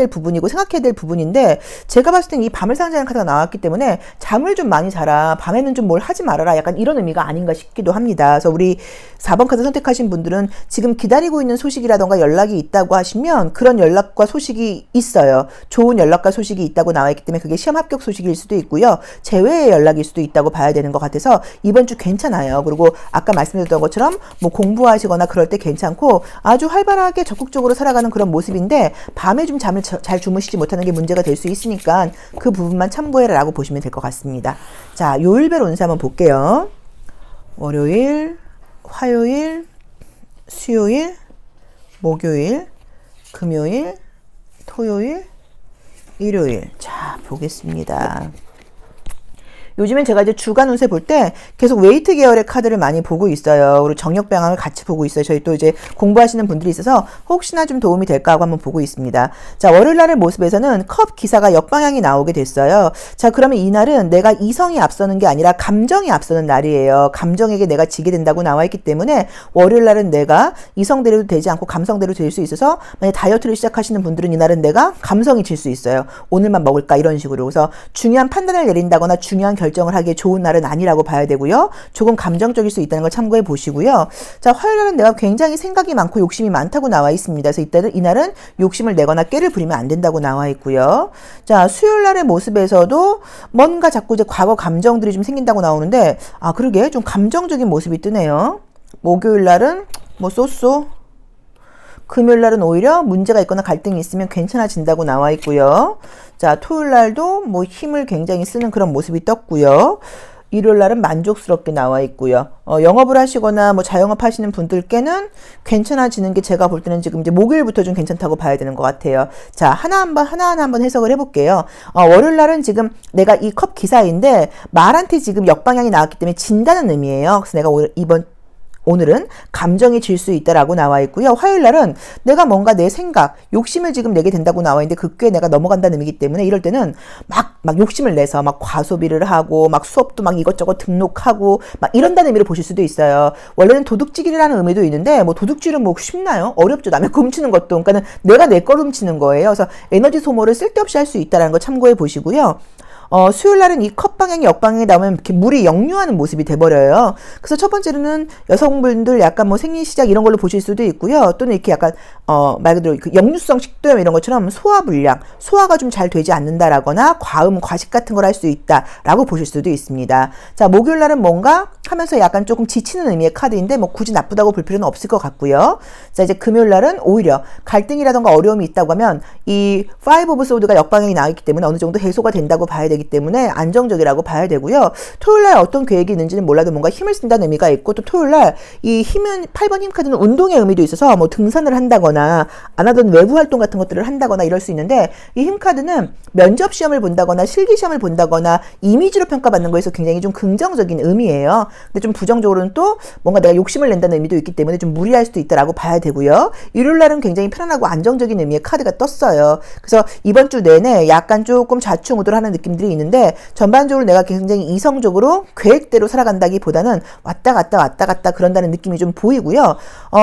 부분이고 생각해야 될 부분인데 제가 봤을 땐 이 밤을 상징하는 카드가 나왔기 때문에 잠을 좀 많이 자라, 밤에는 좀 뭘 하지 말아라 약간 이런 의미가 아닌가 싶기도 합니다. 그래서 우리 4번 카드 선택하신 분들은 지금 기다리고 있는 소식이라던가 연락이 있다고 하시면 그런 연락과 소식이 있어요. 좋은 연락과 소식이 있다고 나와 있기 때문에 그게 시험 합격 소식일 수도 있고요. 재회의 연락일 수도 있다고 봐야 되는 것 같아서 이번 주 괜찮아요. 그리고 아까 말씀드렸던 것처럼 뭐 공부하시거나 그럴 때 괜찮고 아주 활발하게 적극적으로 살아가는 그런 모습인데 밤에 좀 잠을 잘 주무시지 못하는 게 문제가 될 수 있으니까 그 부분만 참고해라 라고 보시면 될 것 같습니다. 자, 요일별 운세 한번 볼게요. 월요일, 화요일, 수요일, 목요일, 금요일, 토요일, 일요일. 자, 보겠습니다. 요즘엔 제가 이제 주간 운세 볼 때 계속 웨이트 계열의 카드를 많이 보고 있어요. 그리고 정력 방향을 같이 보고 있어요. 저희 또 이제 공부하시는 분들이 있어서 혹시나 좀 도움이 될까 하고 한번 보고 있습니다. 자, 월요일 날의 모습에서는 컵 기사가 역방향이 나오게 됐어요. 자, 그러면 이날은 내가 이성이 앞서는 게 아니라 감정이 앞서는 날이에요. 감정에게 내가 지게 된다고 나와 있기 때문에 월요일 날은 내가 이성대로도 되지 않고 감성대로 될 수 있어서 만약 다이어트를 시작하시는 분들은 이날은 내가 감성이 질 수 있어요. 오늘만 먹을까 이런 식으로. 그래서 중요한 판단을 내린다거나 중요한 결정을 하기에 좋은 날은 아니라고 봐야 되고요. 조금 감정적일 수 있다는 걸 참고해 보시고요. 자, 화요일 날은 내가 굉장히 생각이 많고 욕심이 많다고 나와 있습니다. 그래서 이날은 욕심을 내거나 깨를 부리면 안 된다고 나와 있고요. 자, 수요일 날의 모습에서도 뭔가 자꾸 이제 과거 감정들이 좀 생긴다고 나오는데 그러게 좀 감정적인 모습이 뜨네요. 목요일 날은 뭐 쏘쏘. 금요일 날은 오히려 문제가 있거나 갈등이 있으면 괜찮아진다고 나와 있고요. 자, 토요일 날도 뭐 힘을 굉장히 쓰는 그런 모습이 떴고요. 일요일 날은 만족스럽게 나와 있고요. 영업을 하시거나 뭐 자영업 하시는 분들께는 괜찮아지는 게 제가 볼 때는 지금 이제 목요일부터 좀 괜찮다고 봐야 되는 것 같아요. 자, 하나하나 한번 해석을 해볼게요. 월요일 날은 지금 내가 이 컵 기사인데 말한테 지금 역방향이 나왔기 때문에 진다는 의미예요. 그래서 내가 이번 오늘은 감정이 질 수 있다라고 나와 있고요. 화요일 날은 내가 뭔가 내 생각, 욕심을 지금 내게 된다고 나와 있는데 그 꾀에 내가 넘어간다는 의미이기 때문에 이럴 때는 막 욕심을 내서 막 과소비를 하고 막 수업도 막 이것저것 등록하고 막 이런다는 의미로 보실 수도 있어요. 원래는 도둑질이라는 의미도 있는데 뭐 도둑질은 뭐 쉽나요? 어렵죠. 남의 거 훔치는 것도. 그러니까는 내가 내 걸 훔치는 거예요. 그래서 에너지 소모를 쓸데없이 할 수 있다는 거 참고해 보시고요. 수요일 날은 이 컵 방향이 역방향이 나오면 이렇게 물이 역류하는 모습이 돼버려요. 그래서 첫 번째로는 여성분들 약간 뭐 생리 시작 이런 걸로 보실 수도 있고요. 또는 이렇게 약간, 말 그대로 그 역류성 식도염 이런 것처럼 소화불량, 소화가 좀 잘 되지 않는다라거나 과음, 과식 같은 걸 할 수 있다라고 보실 수도 있습니다. 자, 목요일 날은 뭔가 하면서 약간 조금 지치는 의미의 카드인데 뭐 굳이 나쁘다고 볼 필요는 없을 것 같고요. 자, 이제 금요일 날은 오히려 갈등이라던가 어려움이 있다고 하면 이 파이브 오브 소드가 역방향이 나왔기 때문에 어느 정도 해소가 된다고 봐야 되기 때문에 안정적이라고 봐야 되고요. 토요일날 어떤 계획이 있는지는 몰라도 뭔가 힘을 쓴다는 의미가 있고 또 토요일날 이 힘은 8번 힘 카드는 운동의 의미도 있어서 뭐 등산을 한다거나 안 하던 외부 활동 같은 것들을 한다거나 이럴 수 있는데 이 힘 카드는 면접 시험을 본다거나 실기 시험을 본다거나 이미지로 평가받는 거에서 굉장히 좀 긍정적인 의미예요. 근데 좀 부정적으로는 또 뭔가 내가 욕심을 낸다는 의미도 있기 때문에 좀 무리할 수도 있다라고 봐야 되고요. 일요일날은 굉장히 편안하고 안정적인 의미의 카드가 떴어요. 그래서 이번 주 내내 약간 조금 좌충우돌하는 느낌들이 있는데 전반적으로 내가 굉장히 이성적으로 계획대로 살아간다기보다는 왔다 갔다 그런다는 느낌이 좀 보이고요.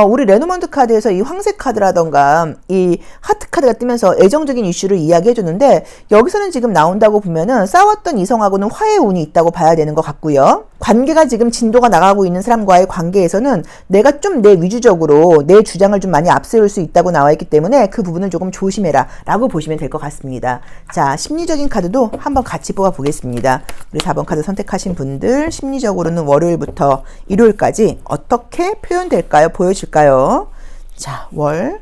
우리 레노먼드 카드에서 이 황색 카드라던가 이 하트 카드가 뜨면서 애정적인 이슈를 이야기해 줬는데 여기서는 지금 나온다고 보면은 싸웠던 이성하고는 화해 운이 있다고 봐야 되는 것 같고요. 관계가 지금 진도가 나가고 있는 사람과의 관계에서는 내가 좀 내 위주적으로 내 주장을 좀 많이 앞세울 수 있다고 나와 있기 때문에 그 부분을 조금 조심해라 라고 보시면 될 것 같습니다. 자, 심리적인 카드도 한번 같이 뽑아 보겠습니다. 우리 4번 카드 선택하신 분들 심리적으로는 월요일부터 일요일까지 어떻게 표현될까요? 보여질까요? 자, 월,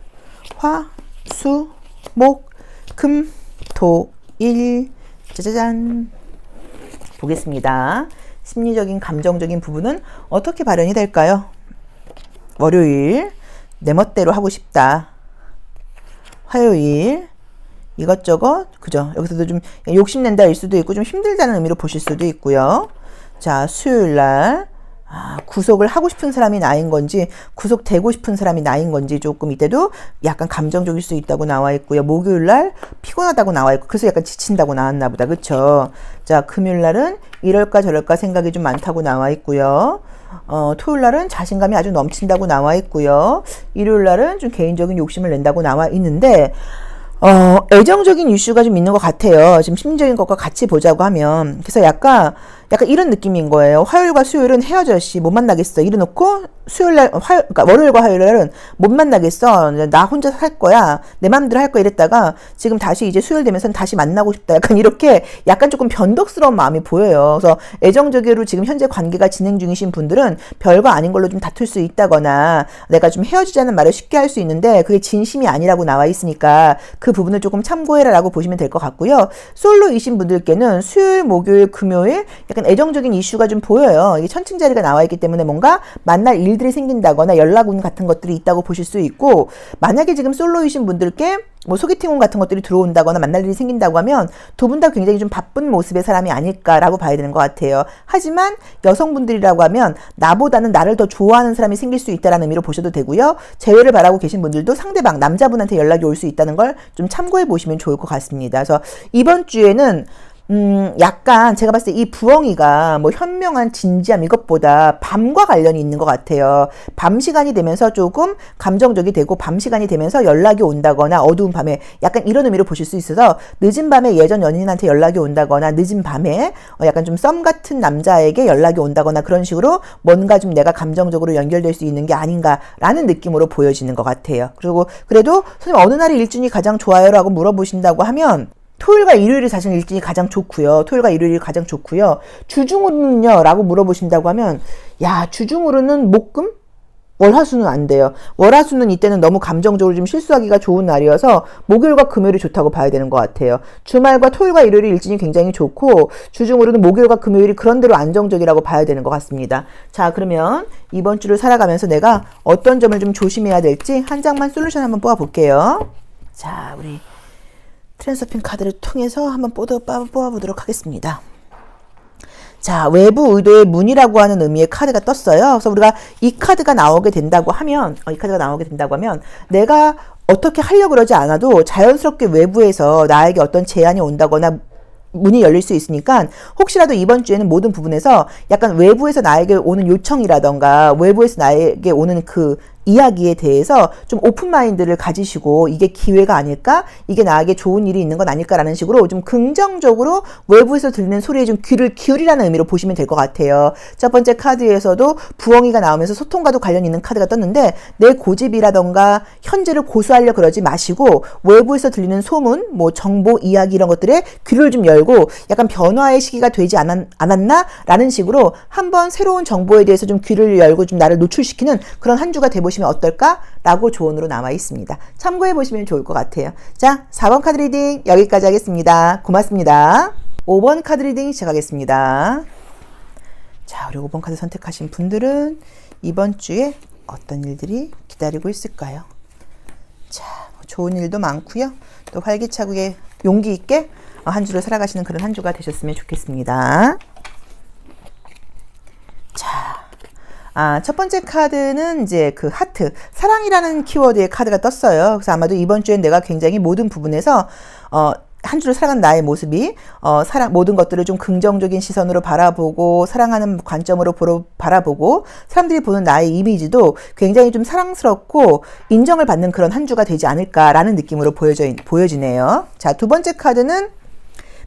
화, 수, 목, 금, 토, 일, 짜자잔 보겠습니다. 심리적인 감정적인 부분은 어떻게 발현이 될까요? 월요일 내 멋대로 하고 싶다. 화요일 이것저것 그죠? 여기서도 좀 욕심낸다일 수도 있고 좀 힘들다는 의미로 보실 수도 있고요. 자, 수요일날 구속을 하고 싶은 사람이 나인 건지 구속되고 싶은 사람이 나인 건지 조금 이때도 약간 감정적일 수 있다고 나와 있고요. 목요일날 피곤하다고 나와 있고 그래서 약간 지친다고 나왔나 보다. 그쵸? 자, 금요일날은 이럴까 저럴까 생각이 좀 많다고 나와 있고요. 토요일날은 자신감이 아주 넘친다고 나와 있고요. 일요일날은 좀 개인적인 욕심을 낸다고 나와 있는데 애정적인 이슈가 좀 있는 것 같아요. 지금 심리적인 것과 같이 보자고 하면. 그래서 약간 이런 느낌인 거예요. 화요일과 수요일은 헤어져시 못 만나겠어. 이래놓고 수요일날, 그러니까 월요일과 화요일날은 못 만나겠어. 나 혼자 살 거야. 내 맘대로 할 거야. 이랬다가 지금 다시 이제 수요일 되면서는 다시 만나고 싶다. 약간 이렇게 약간 조금 변덕스러운 마음이 보여요. 그래서 애정적으로 지금 현재 관계가 진행 중이신 분들은 별거 아닌 걸로 좀 다툴 수 있다거나 내가 좀 헤어지자는 말을 쉽게 할 수 있는데 그게 진심이 아니라고 나와 있으니까 그 부분을 조금 참고해라 라고 보시면 될 것 같고요. 솔로이신 분들께는 수요일, 목요일, 금요일 약간 애정적인 이슈가 좀 보여요. 이게 천칭자리가 나와 있기 때문에 뭔가 만날 일들이 생긴다거나 연락운 같은 것들이 있다고 보실 수 있고 만약에 지금 솔로이신 분들께 뭐 소개팅운 같은 것들이 들어온다거나 만날 일이 생긴다고 하면 두 분 다 굉장히 좀 바쁜 모습의 사람이 아닐까라고 봐야 되는 것 같아요. 하지만 여성분들이라고 하면 나보다는 나를 더 좋아하는 사람이 생길 수 있다는 의미로 보셔도 되고요. 재회를 바라고 계신 분들도 상대방 남자분한테 연락이 올 수 있다는 걸 좀 참고해 보시면 좋을 것 같습니다. 그래서 이번 주에는 약간 제가 봤을 때 이 부엉이가 뭐 현명한 진지함 이것보다 밤과 관련이 있는 것 같아요. 밤 시간이 되면서 조금 감정적이 되고 밤 시간이 되면서 연락이 온다거나 어두운 밤에 약간 이런 의미로 보실 수 있어서 늦은 밤에 예전 연인한테 연락이 온다거나 늦은 밤에 약간 좀 썸 같은 남자에게 연락이 온다거나 그런 식으로 뭔가 좀 내가 감정적으로 연결될 수 있는 게 아닌가라는 느낌으로 보여지는 것 같아요. 그리고 그래도 선생님 어느 날이 일진이 가장 좋아요? 라고 물어보신다고 하면 토요일과 일요일이 사실 일진이 가장 좋고요. 토요일과 일요일이 가장 좋고요. 주중으로는요? 라고 물어보신다고 하면 주중으로는 목금? 월화수는 안 돼요. 월화수는 이때는 너무 감정적으로 좀 실수하기가 좋은 날이어서 목요일과 금요일이 좋다고 봐야 되는 것 같아요. 주말과 토요일과 일요일이 일진이 굉장히 좋고 주중으로는 목요일과 금요일이 그런대로 안정적이라고 봐야 되는 것 같습니다. 자, 그러면 이번 주를 살아가면서 내가 어떤 점을 좀 조심해야 될지 한 장만 솔루션 한번 뽑아볼게요. 자, 우리 트랜서핑 카드를 통해서 한번 뽑아보도록 하겠습니다. 자, 외부 의도의 문이라고 하는 의미의 카드가 떴어요. 그래서 우리가 이 카드가 나오게 된다고 하면, 내가 어떻게 하려고 그러지 않아도 자연스럽게 외부에서 나에게 어떤 제안이 온다거나 문이 열릴 수 있으니까 혹시라도 이번 주에는 모든 부분에서 약간 외부에서 나에게 오는 요청이라던가 외부에서 나에게 오는 그 이야기에 대해서 좀 오픈 마인드를 가지시고 이게 기회가 아닐까? 이게 나에게 좋은 일이 있는 건 아닐까라는 식으로 좀 긍정적으로 외부에서 들리는 소리에 좀 귀를 기울이라는 의미로 보시면 될 것 같아요. 첫 번째 카드에서도 부엉이가 나오면서 소통과도 관련 있는 카드가 떴는데 내 고집이라던가 현재를 고수하려 그러지 마시고 외부에서 들리는 소문, 뭐 정보, 이야기 이런 것들에 귀를 좀 열고 약간 변화의 시기가 되지 않았나라는 식으로 한번 새로운 정보에 대해서 좀 귀를 열고 좀 나를 노출시키는 그런 한 주가 돼보시면 어떨까라고 조언으로 나와 있습니다. 참고해 보시면 좋을 것 같아요. 자, 4번 카드 리딩 여기까지 하겠습니다. 고맙습니다. 5번 카드 리딩 시작하겠습니다. 자, 우리 5번 카드 선택하신 분들은 이번 주에 어떤 일들이 기다리고 있을까요? 자, 좋은 일도 많고요. 또 활기차게 용기 있게 한 주를 살아가시는 그런 한 주가 되셨으면 좋겠습니다. 자, 첫 번째 카드는 이제 그 하트, 사랑이라는 키워드의 카드가 떴어요. 그래서 아마도 이번 주엔 내가 굉장히 모든 부분에서 한 주를 살아간 나의 모습이 모든 것들을 좀 긍정적인 시선으로 바라보고 사랑하는 관점으로 바라보고 사람들이 보는 나의 이미지도 굉장히 좀 사랑스럽고 인정을 받는 그런 한 주가 되지 않을까라는 느낌으로 보여지네요. 자, 두 번째 카드는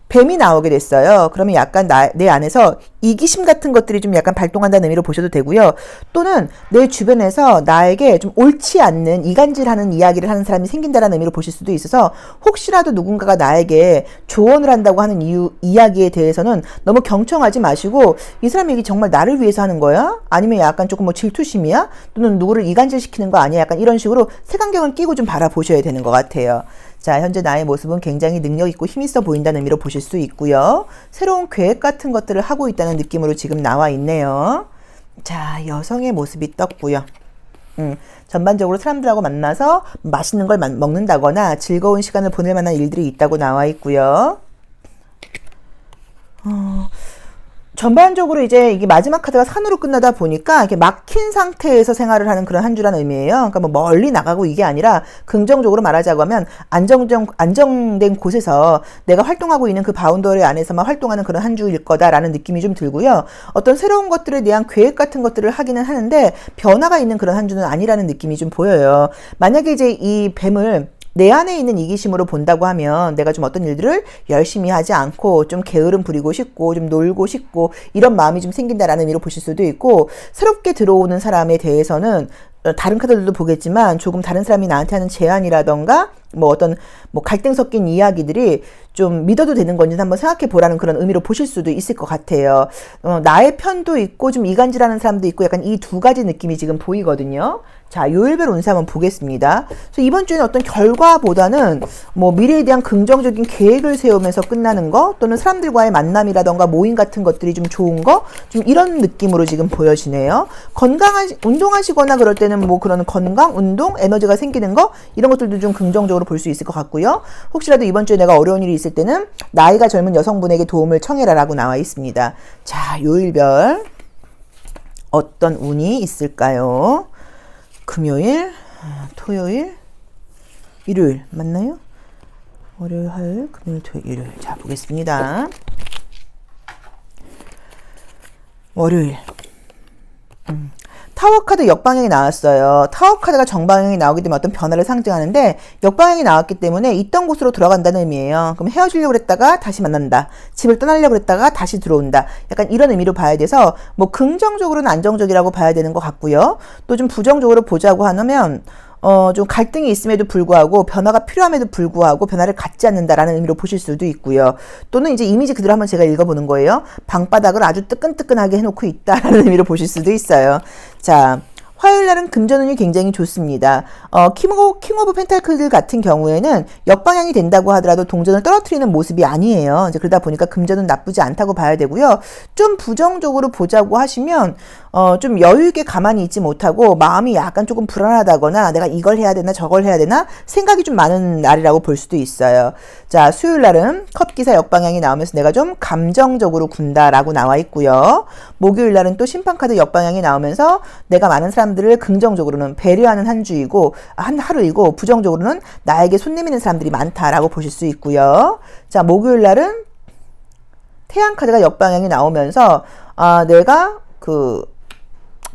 뱀이 나오게 됐어요. 그러면 약간 내 안에서 이기심 같은 것들이 좀 약간 발동한다는 의미로 보셔도 되고요. 또는 내 주변에서 나에게 좀 옳지 않는 이간질하는 이야기를 하는 사람이 생긴다는 의미로 보실 수도 있어서 혹시라도 누군가가 나에게 조언을 한다고 하는 이야기에 대해서는 너무 경청하지 마시고 이 사람이 이게 정말 나를 위해서 하는 거야? 아니면 약간 조금 뭐 질투심이야? 또는 누구를 이간질시키는 거 아니야? 약간 이런 식으로 색안경을 끼고 좀 바라보셔야 되는 것 같아요. 자, 현재 나의 모습은 굉장히 능력 있고 힘 있어 보인다는 의미로 보실 수 있고요. 새로운 계획 같은 것들을 하고 있다는 느낌으로 지금 나와 있네요. 자, 여성의 모습이 떴고요. 전반적으로 사람들하고 만나서 맛있는 걸 먹는다거나 즐거운 시간을 보낼 만한 일들이 있다고 나와 있고요. 전반적으로 이제 이게 마지막 카드가 산으로 끝나다 보니까 이렇게 막힌 상태에서 생활을 하는 그런 한 주라는 의미예요. 그러니까 뭐 멀리 나가고 이게 아니라 긍정적으로 말하자고 하면 안정된 곳에서 내가 활동하고 있는 그 바운더리 안에서만 활동하는 그런 한 주일 거다라는 느낌이 좀 들고요. 어떤 새로운 것들에 대한 계획 같은 것들을 하기는 하는데 변화가 있는 그런 한 주는 아니라는 느낌이 좀 보여요. 만약에 이제 이 뱀을 내 안에 있는 이기심으로 본다고 하면 내가 좀 어떤 일들을 열심히 하지 않고 좀 게으름 부리고 싶고 좀 놀고 싶고 이런 마음이 좀 생긴다라는 의미로 보실 수도 있고 새롭게 들어오는 사람에 대해서는 다른 카드들도 보겠지만 조금 다른 사람이 나한테 하는 제안이라던가 뭐 어떤 뭐 갈등 섞인 이야기들이 좀 믿어도 되는 건지 한번 생각해 보라는 그런 의미로 보실 수도 있을 것 같아요. 나의 편도 있고 좀 이간질하는 사람도 있고 약간 이 두 가지 느낌이 지금 보이거든요. 자, 요일별 운세 한번 보겠습니다. 그래서 이번 주에는 어떤 결과보다는 뭐 미래에 대한 긍정적인 계획을 세우면서 끝나는 거 또는 사람들과의 만남이라던가 모임 같은 것들이 좀 좋은 거 좀 이런 느낌으로 지금 보여지네요. 운동하시거나 그럴 때는 뭐 그런 건강, 운동, 에너지가 생기는 거 이런 것들도 좀 긍정적으로 볼 수 있을 것 같고요. 혹시라도 이번 주에 내가 어려운 일이 있을 때는 나이가 젊은 여성분에게 도움을 청해라라고 나와 있습니다. 자, 요일별 어떤 운이 있을까요? 금요일, 토요일, 일요일 맞나요? 월요일, 화요일, 금요일, 토요일, 일요일. 자, 보겠습니다. 월요일. 타워 카드 역방향이 나왔어요. 타워 카드가 정방향이 나오게 되면 어떤 변화를 상징하는데 역방향이 나왔기 때문에 있던 곳으로 돌아간다는 의미예요. 그럼 헤어지려고 했다가 다시 만난다. 집을 떠나려고 했다가 다시 들어온다. 약간 이런 의미로 봐야 돼서 뭐 긍정적으로는 안정적이라고 봐야 되는 것 같고요. 또 좀 부정적으로 보자고 하면 좀 갈등이 있음에도 불구하고 변화가 필요함에도 불구하고 변화를 갖지 않는다라는 의미로 보실 수도 있고요. 또는 이제 이미지 그대로 한번 제가 읽어보는 거예요. 방바닥을 아주 뜨끈뜨끈하게 해놓고 있다라는 의미로 보실 수도 있어요. 자, 화요일 날은 금전운이 굉장히 좋습니다. 킹 오브 펜타클들 같은 경우에는 역방향이 된다고 하더라도 동전을 떨어뜨리는 모습이 아니에요. 이제 그러다 보니까 금전은 나쁘지 않다고 봐야 되고요. 좀 부정적으로 보자고 하시면 좀 여유 있게 가만히 있지 못하고 마음이 약간 조금 불안하다거나 내가 이걸 해야 되나 저걸 해야 되나 생각이 좀 많은 날이라고 볼 수도 있어요. 자, 수요일 날은 컵기사 역방향이 나오면서 내가 좀 감정적으로 군다라고 나와 있고요. 목요일 날은 또 심판카드 역방향이 나오면서 내가 많은 사람들을 긍정적으로는 배려하는 한 주이고 한 하루이고 부정적으로는 나에게 손 내미는 사람들이 많다라고 보실 수 있고요. 자, 목요일 날은 태양카드가 역방향이 나오면서 내가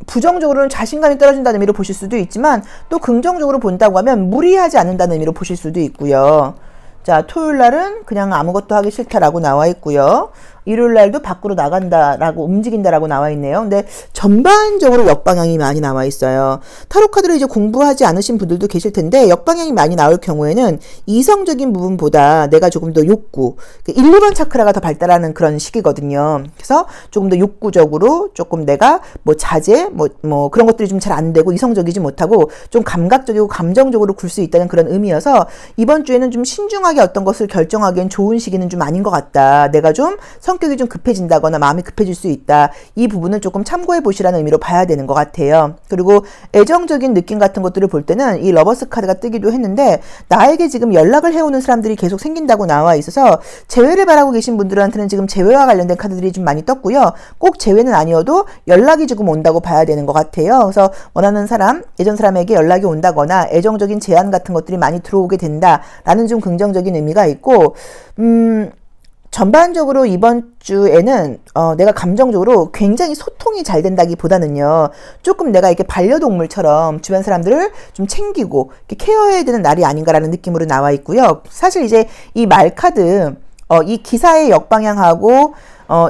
부정적으로는 자신감이 떨어진다는 의미로 보실 수도 있지만 또 긍정적으로 본다고 하면 무리하지 않는다는 의미로 보실 수도 있고요. 자, 토요일 날은 그냥 아무것도 하기 싫다라고 나와 있고요. 일요일 날도 밖으로 나간다라고 움직인다라고 나와 있네요. 근데 전반적으로 역방향이 많이 나와 있어요. 타로 카드를 이제 공부하지 않으신 분들도 계실 텐데 역방향이 많이 나올 경우에는 이성적인 부분보다 내가 조금 더 욕구, 1, 2번 차크라가 더 발달하는 그런 시기거든요. 그래서 조금 더 욕구적으로 조금 내가 뭐 자제, 뭐 그런 것들이 좀 잘 안 되고 이성적이지 못하고 좀 감각적이고 감정적으로 굴 수 있다는 그런 의미여서 이번 주에는 좀 신중하게 어떤 것을 결정하기엔 좋은 시기는 좀 아닌 것 같다. 내가 좀 성격이 좀 급해진다거나 마음이 급해질 수 있다. 이 부분을 조금 참고해 보시라는 의미로 봐야 되는 것 같아요. 그리고 애정적인 느낌 같은 것들을 볼 때는 이 러버스 카드가 뜨기도 했는데 나에게 지금 연락을 해오는 사람들이 계속 생긴다고 나와 있어서 재회를 바라고 계신 분들한테는 지금 재회와 관련된 카드들이 좀 많이 떴고요. 꼭 재회는 아니어도 연락이 조금 온다고 봐야 되는 것 같아요. 그래서 원하는 사람, 예전 사람에게 연락이 온다거나 애정적인 제안 같은 것들이 많이 들어오게 된다라는 좀 긍정적인 의미가 있고 전반적으로 이번 주에는 내가 감정적으로 굉장히 소통이 잘 된다기보다는요. 조금 내가 이렇게 반려동물처럼 주변 사람들을 좀 챙기고 이렇게 케어해야 되는 날이 아닌가라는 느낌으로 나와 있고요. 사실 이제 이 말카드 이 기사의 역방향하고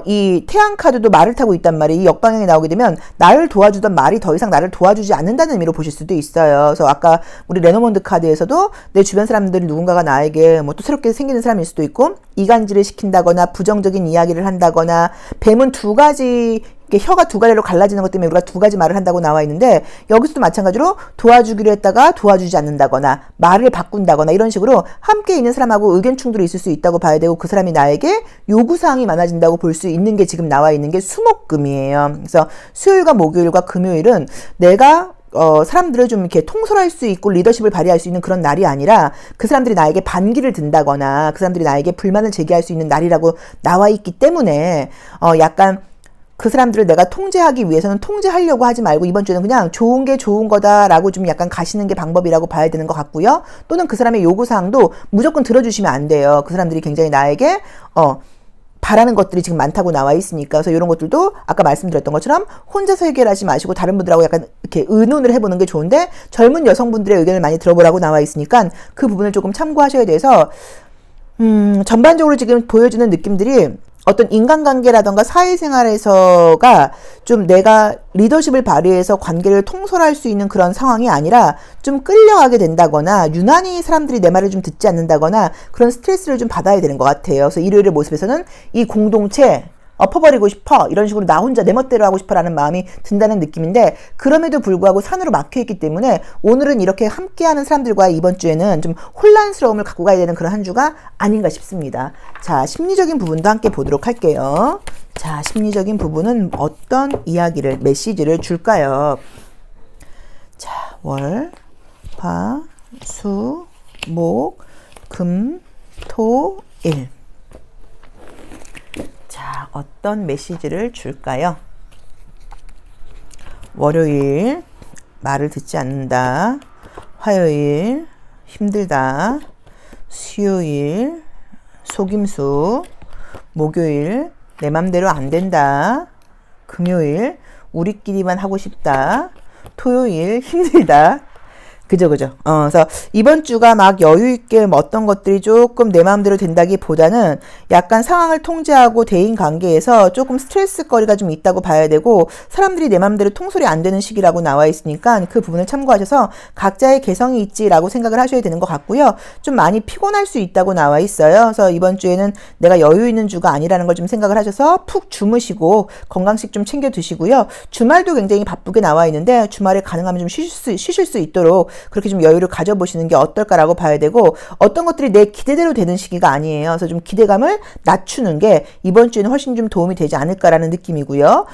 이 태양 카드도 말을 타고 있단 말이에요. 이 역방향이 나오게 되면 나를 도와주던 말이 더 이상 나를 도와주지 않는다는 의미로 보실 수도 있어요. 그래서 아까 우리 레노몬드 카드에서도 내 주변 사람들 누군가가 나에게 뭐 또 새롭게 생기는 사람일 수도 있고 이간질을 시킨다거나 부정적인 이야기를 한다거나 뱀은 두 가지 이게 혀가 두 갈래로 갈라지는 것 때문에 우리가 두 가지 말을 한다고 나와 있는데 여기서도 마찬가지로 도와주기로 했다가 도와주지 않는다거나 말을 바꾼다거나 이런 식으로 함께 있는 사람하고 의견 충돌이 있을 수 있다고 봐야 되고 그 사람이 나에게 요구사항이 많아진다고 볼 수 있는 게 지금 나와 있는 게 수목금이에요. 그래서 수요일과 목요일과 금요일은 내가 사람들을 좀 이렇게 통솔할 수 있고 리더십을 발휘할 수 있는 그런 날이 아니라 그 사람들이 나에게 반기를 든다거나 그 사람들이 나에게 불만을 제기할 수 있는 날이라고 나와 있기 때문에 약간 그 사람들을 내가 통제하기 위해서는 통제하려고 하지 말고 이번 주에는 그냥 좋은 게 좋은 거다라고 좀 약간 가시는 게 방법이라고 봐야 되는 것 같고요. 또는 그 사람의 요구사항도 무조건 들어주시면 안 돼요. 그 사람들이 굉장히 나에게 바라는 것들이 지금 많다고 나와 있으니까. 그래서 이런 것들도 아까 말씀드렸던 것처럼 혼자서 해결하지 마시고 다른 분들하고 약간 이렇게 의논을 해보는 게 좋은데 젊은 여성분들의 의견을 많이 들어보라고 나와 있으니까 그 부분을 조금 참고하셔야 돼서 전반적으로 지금 보여주는 느낌들이 어떤 인간관계라던가 사회생활에서가 좀 내가 리더십을 발휘해서 관계를 통솔할 수 있는 그런 상황이 아니라 좀 끌려가게 된다거나 유난히 사람들이 내 말을 좀 듣지 않는다거나 그런 스트레스를 좀 받아야 되는 것 같아요. 그래서 일요일의 모습에서는 이 공동체 엎어버리고 싶어 이런 식으로 나 혼자 내 멋대로 하고 싶어라는 마음이 든다는 느낌인데 그럼에도 불구하고 산으로 막혀있기 때문에 오늘은 이렇게 함께하는 사람들과 이번 주에는 좀 혼란스러움을 갖고 가야 되는 그런 한 주가 아닌가 싶습니다. 자, 심리적인 부분도 함께 보도록 할게요. 자, 심리적인 부분은 어떤 이야기를 메시지를 줄까요? 자, 월, 화, 수, 목, 금, 토, 일. 자, 어떤 메시지를 줄까요? 월요일, 말을 듣지 않는다. 화요일, 힘들다. 수요일, 속임수. 목요일, 내 맘대로 안 된다. 금요일, 우리끼리만 하고 싶다. 토요일, 힘들다. 그죠, 그죠. 그래서 이번 주가 막 여유 있게 뭐 어떤 것들이 조금 내 마음대로 된다기보다는 약간 상황을 통제하고 대인 관계에서 조금 스트레스거리가 좀 있다고 봐야 되고, 사람들이 내 마음대로 통솔이 안 되는 시기라고 나와 있으니까 그 부분을 참고하셔서 각자의 개성이 있지라고 생각을 하셔야 되는 것 같고요. 좀 많이 피곤할 수 있다고 나와 있어요. 그래서 이번 주에는 내가 여유 있는 주가 아니라는 걸 좀 생각을 하셔서 푹 주무시고 건강식 좀 챙겨 드시고요. 주말도 굉장히 바쁘게 나와 있는데 주말에 가능하면 좀 쉬실 수 있도록 그렇게 좀 여유를 가져보시는 게 어떨까라고 봐야 되고, 어떤 것들이 내 기대대로 되는 시기가 아니에요. 그래서 좀 기대감을 낮추는 게 이번 주에는 훨씬 좀 도움이 되지 않을까라는 느낌이고요.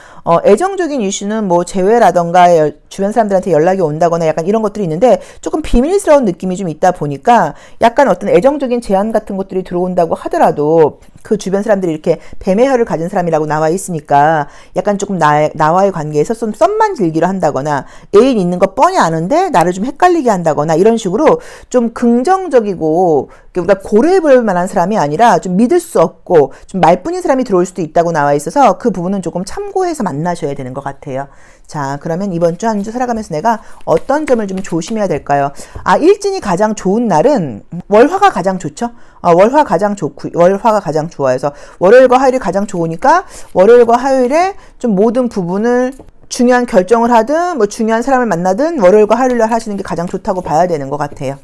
애정적인 이슈는 뭐 재회라던가 주변 사람들한테 연락이 온다거나 약간 이런 것들이 있는데 조금 비밀스러운 느낌이 좀 있다 보니까 약간 어떤 애정적인 제안 같은 것들이 들어온다고 하더라도 그 주변 사람들이 이렇게 뱀의 혀를 가진 사람이라고 나와 있으니까 약간 조금 나와의 관계에서 좀 썸만 즐기려 한다거나 애인 있는 거 뻔히 아는데 나를 좀 헷갈리게 한다거나 이런 식으로 좀 긍정적이고 우리가 고려해볼 만한 사람이 아니라 좀 믿을 수 없고 좀 말뿐인 사람이 들어올 수도 있다고 나와 있어서 그 부분은 조금 참고해서 만나셔야 되는 것 같아요. 자, 그러면 이번 주 한 주 살아가면서 내가 어떤 점을 좀 조심해야 될까요? 일진이 가장 좋은 날은 월화가 가장 좋죠? 월화가 가장 좋아해서 월요일과 화요일이 가장 좋으니까 월요일과 화요일에 좀 모든 부분을 중요한 결정을 하든 뭐 중요한 사람을 만나든 월요일과 화요일날 하시는 게 가장 좋다고 봐야 되는 것 같아요.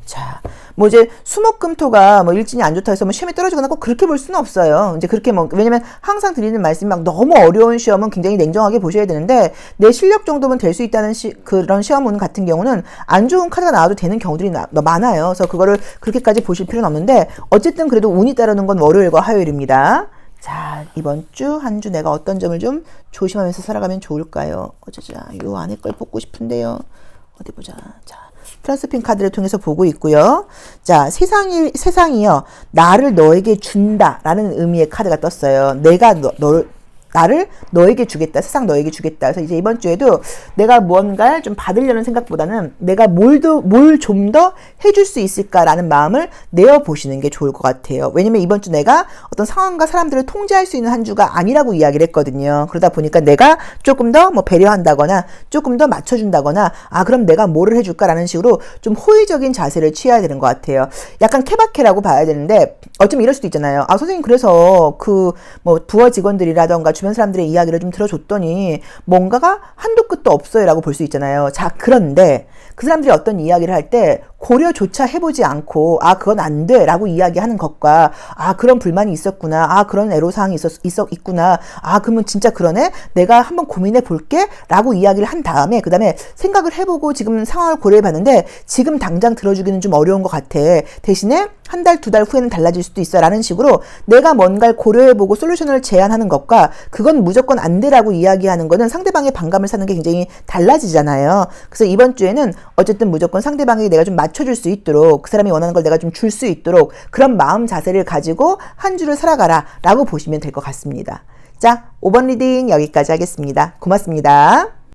자, 뭐 이제 수목금토가 뭐 일진이 안 좋다 해서 뭐 시험에 떨어지거나 꼭 그렇게 볼 수는 없어요. 이제 그렇게 뭐, 왜냐면 항상 드리는 말씀이 막 너무 어려운 시험은 굉장히 냉정하게 보셔야 되는데 내 실력 정도면 될 수 있다는 그런 시험운 같은 경우는 안 좋은 카드가 나와도 되는 경우들이 많아요. 그래서 그거를 그렇게까지 보실 필요는 없는데 어쨌든 그래도 운이 따르는 건 월요일과 화요일입니다. 자, 이번 주 한 주 내가 어떤 점을 좀 조심하면서 살아가면 좋을까요? 어쩌자, 요 안에 걸 뽑고 싶은데요. 어디 보자. 자, 트랜스핀 카드를 통해서 보고 있고요. 자, 세상이요. 나를 너에게 준다라는 의미의 카드가 떴어요. 내가 나를 너에게 주겠다. 세상 너에게 주겠다. 그래서 이제 이번 주에도 내가 무언가를 좀 받으려는 생각보다는 내가 뭘 좀 더 해줄 수 있을까라는 마음을 내어보시는 게 좋을 것 같아요. 왜냐면 이번 주 내가 어떤 상황과 사람들을 통제할 수 있는 한 주가 아니라고 이야기를 했거든요. 그러다 보니까 내가 조금 더 뭐 배려한다거나 조금 더 맞춰준다거나 그럼 내가 뭐를 해줄까라는 식으로 좀 호의적인 자세를 취해야 되는 것 같아요. 약간 케바케라고 봐야 되는데 어쩌면 이럴 수도 있잖아요. 선생님 그래서 그 뭐 부하 직원들이라던가 주변 사람들의 이야기를 좀 들어줬더니 뭔가가 한도 끝도 없어요 라고 볼 수 있잖아요. 자, 그런데 그 사람들이 어떤 이야기를 할 때 고려조차 해보지 않고 그건 안 돼 라고 이야기하는 것과 그런 불만이 있었구나, 그런 애로사항이 있구나, 그러면 진짜 그러네, 내가 한번 고민해 볼게 라고 이야기를 한 다음에 그 다음에 생각을 해보고 지금 상황을 고려해 봤는데 지금 당장 들어주기는 좀 어려운 것 같아, 대신에 한 달, 두 달 후에는 달라질 수도 있어 라는 식으로 내가 뭔가를 고려해보고 솔루션을 제안하는 것과 그건 무조건 안 돼라고 이야기하는 거는 상대방의 반감을 사는 게 굉장히 달라지잖아요. 그래서 이번 주에는 어쨌든 무조건 상대방에게 내가 좀 맞춰줄 수 있도록, 그 사람이 원하는 걸 내가 좀 줄 수 있도록 그런 마음 자세를 가지고 한 주를 살아가라 라고 보시면 될 것 같습니다. 자, 5번 리딩 여기까지 하겠습니다. 고맙습니다.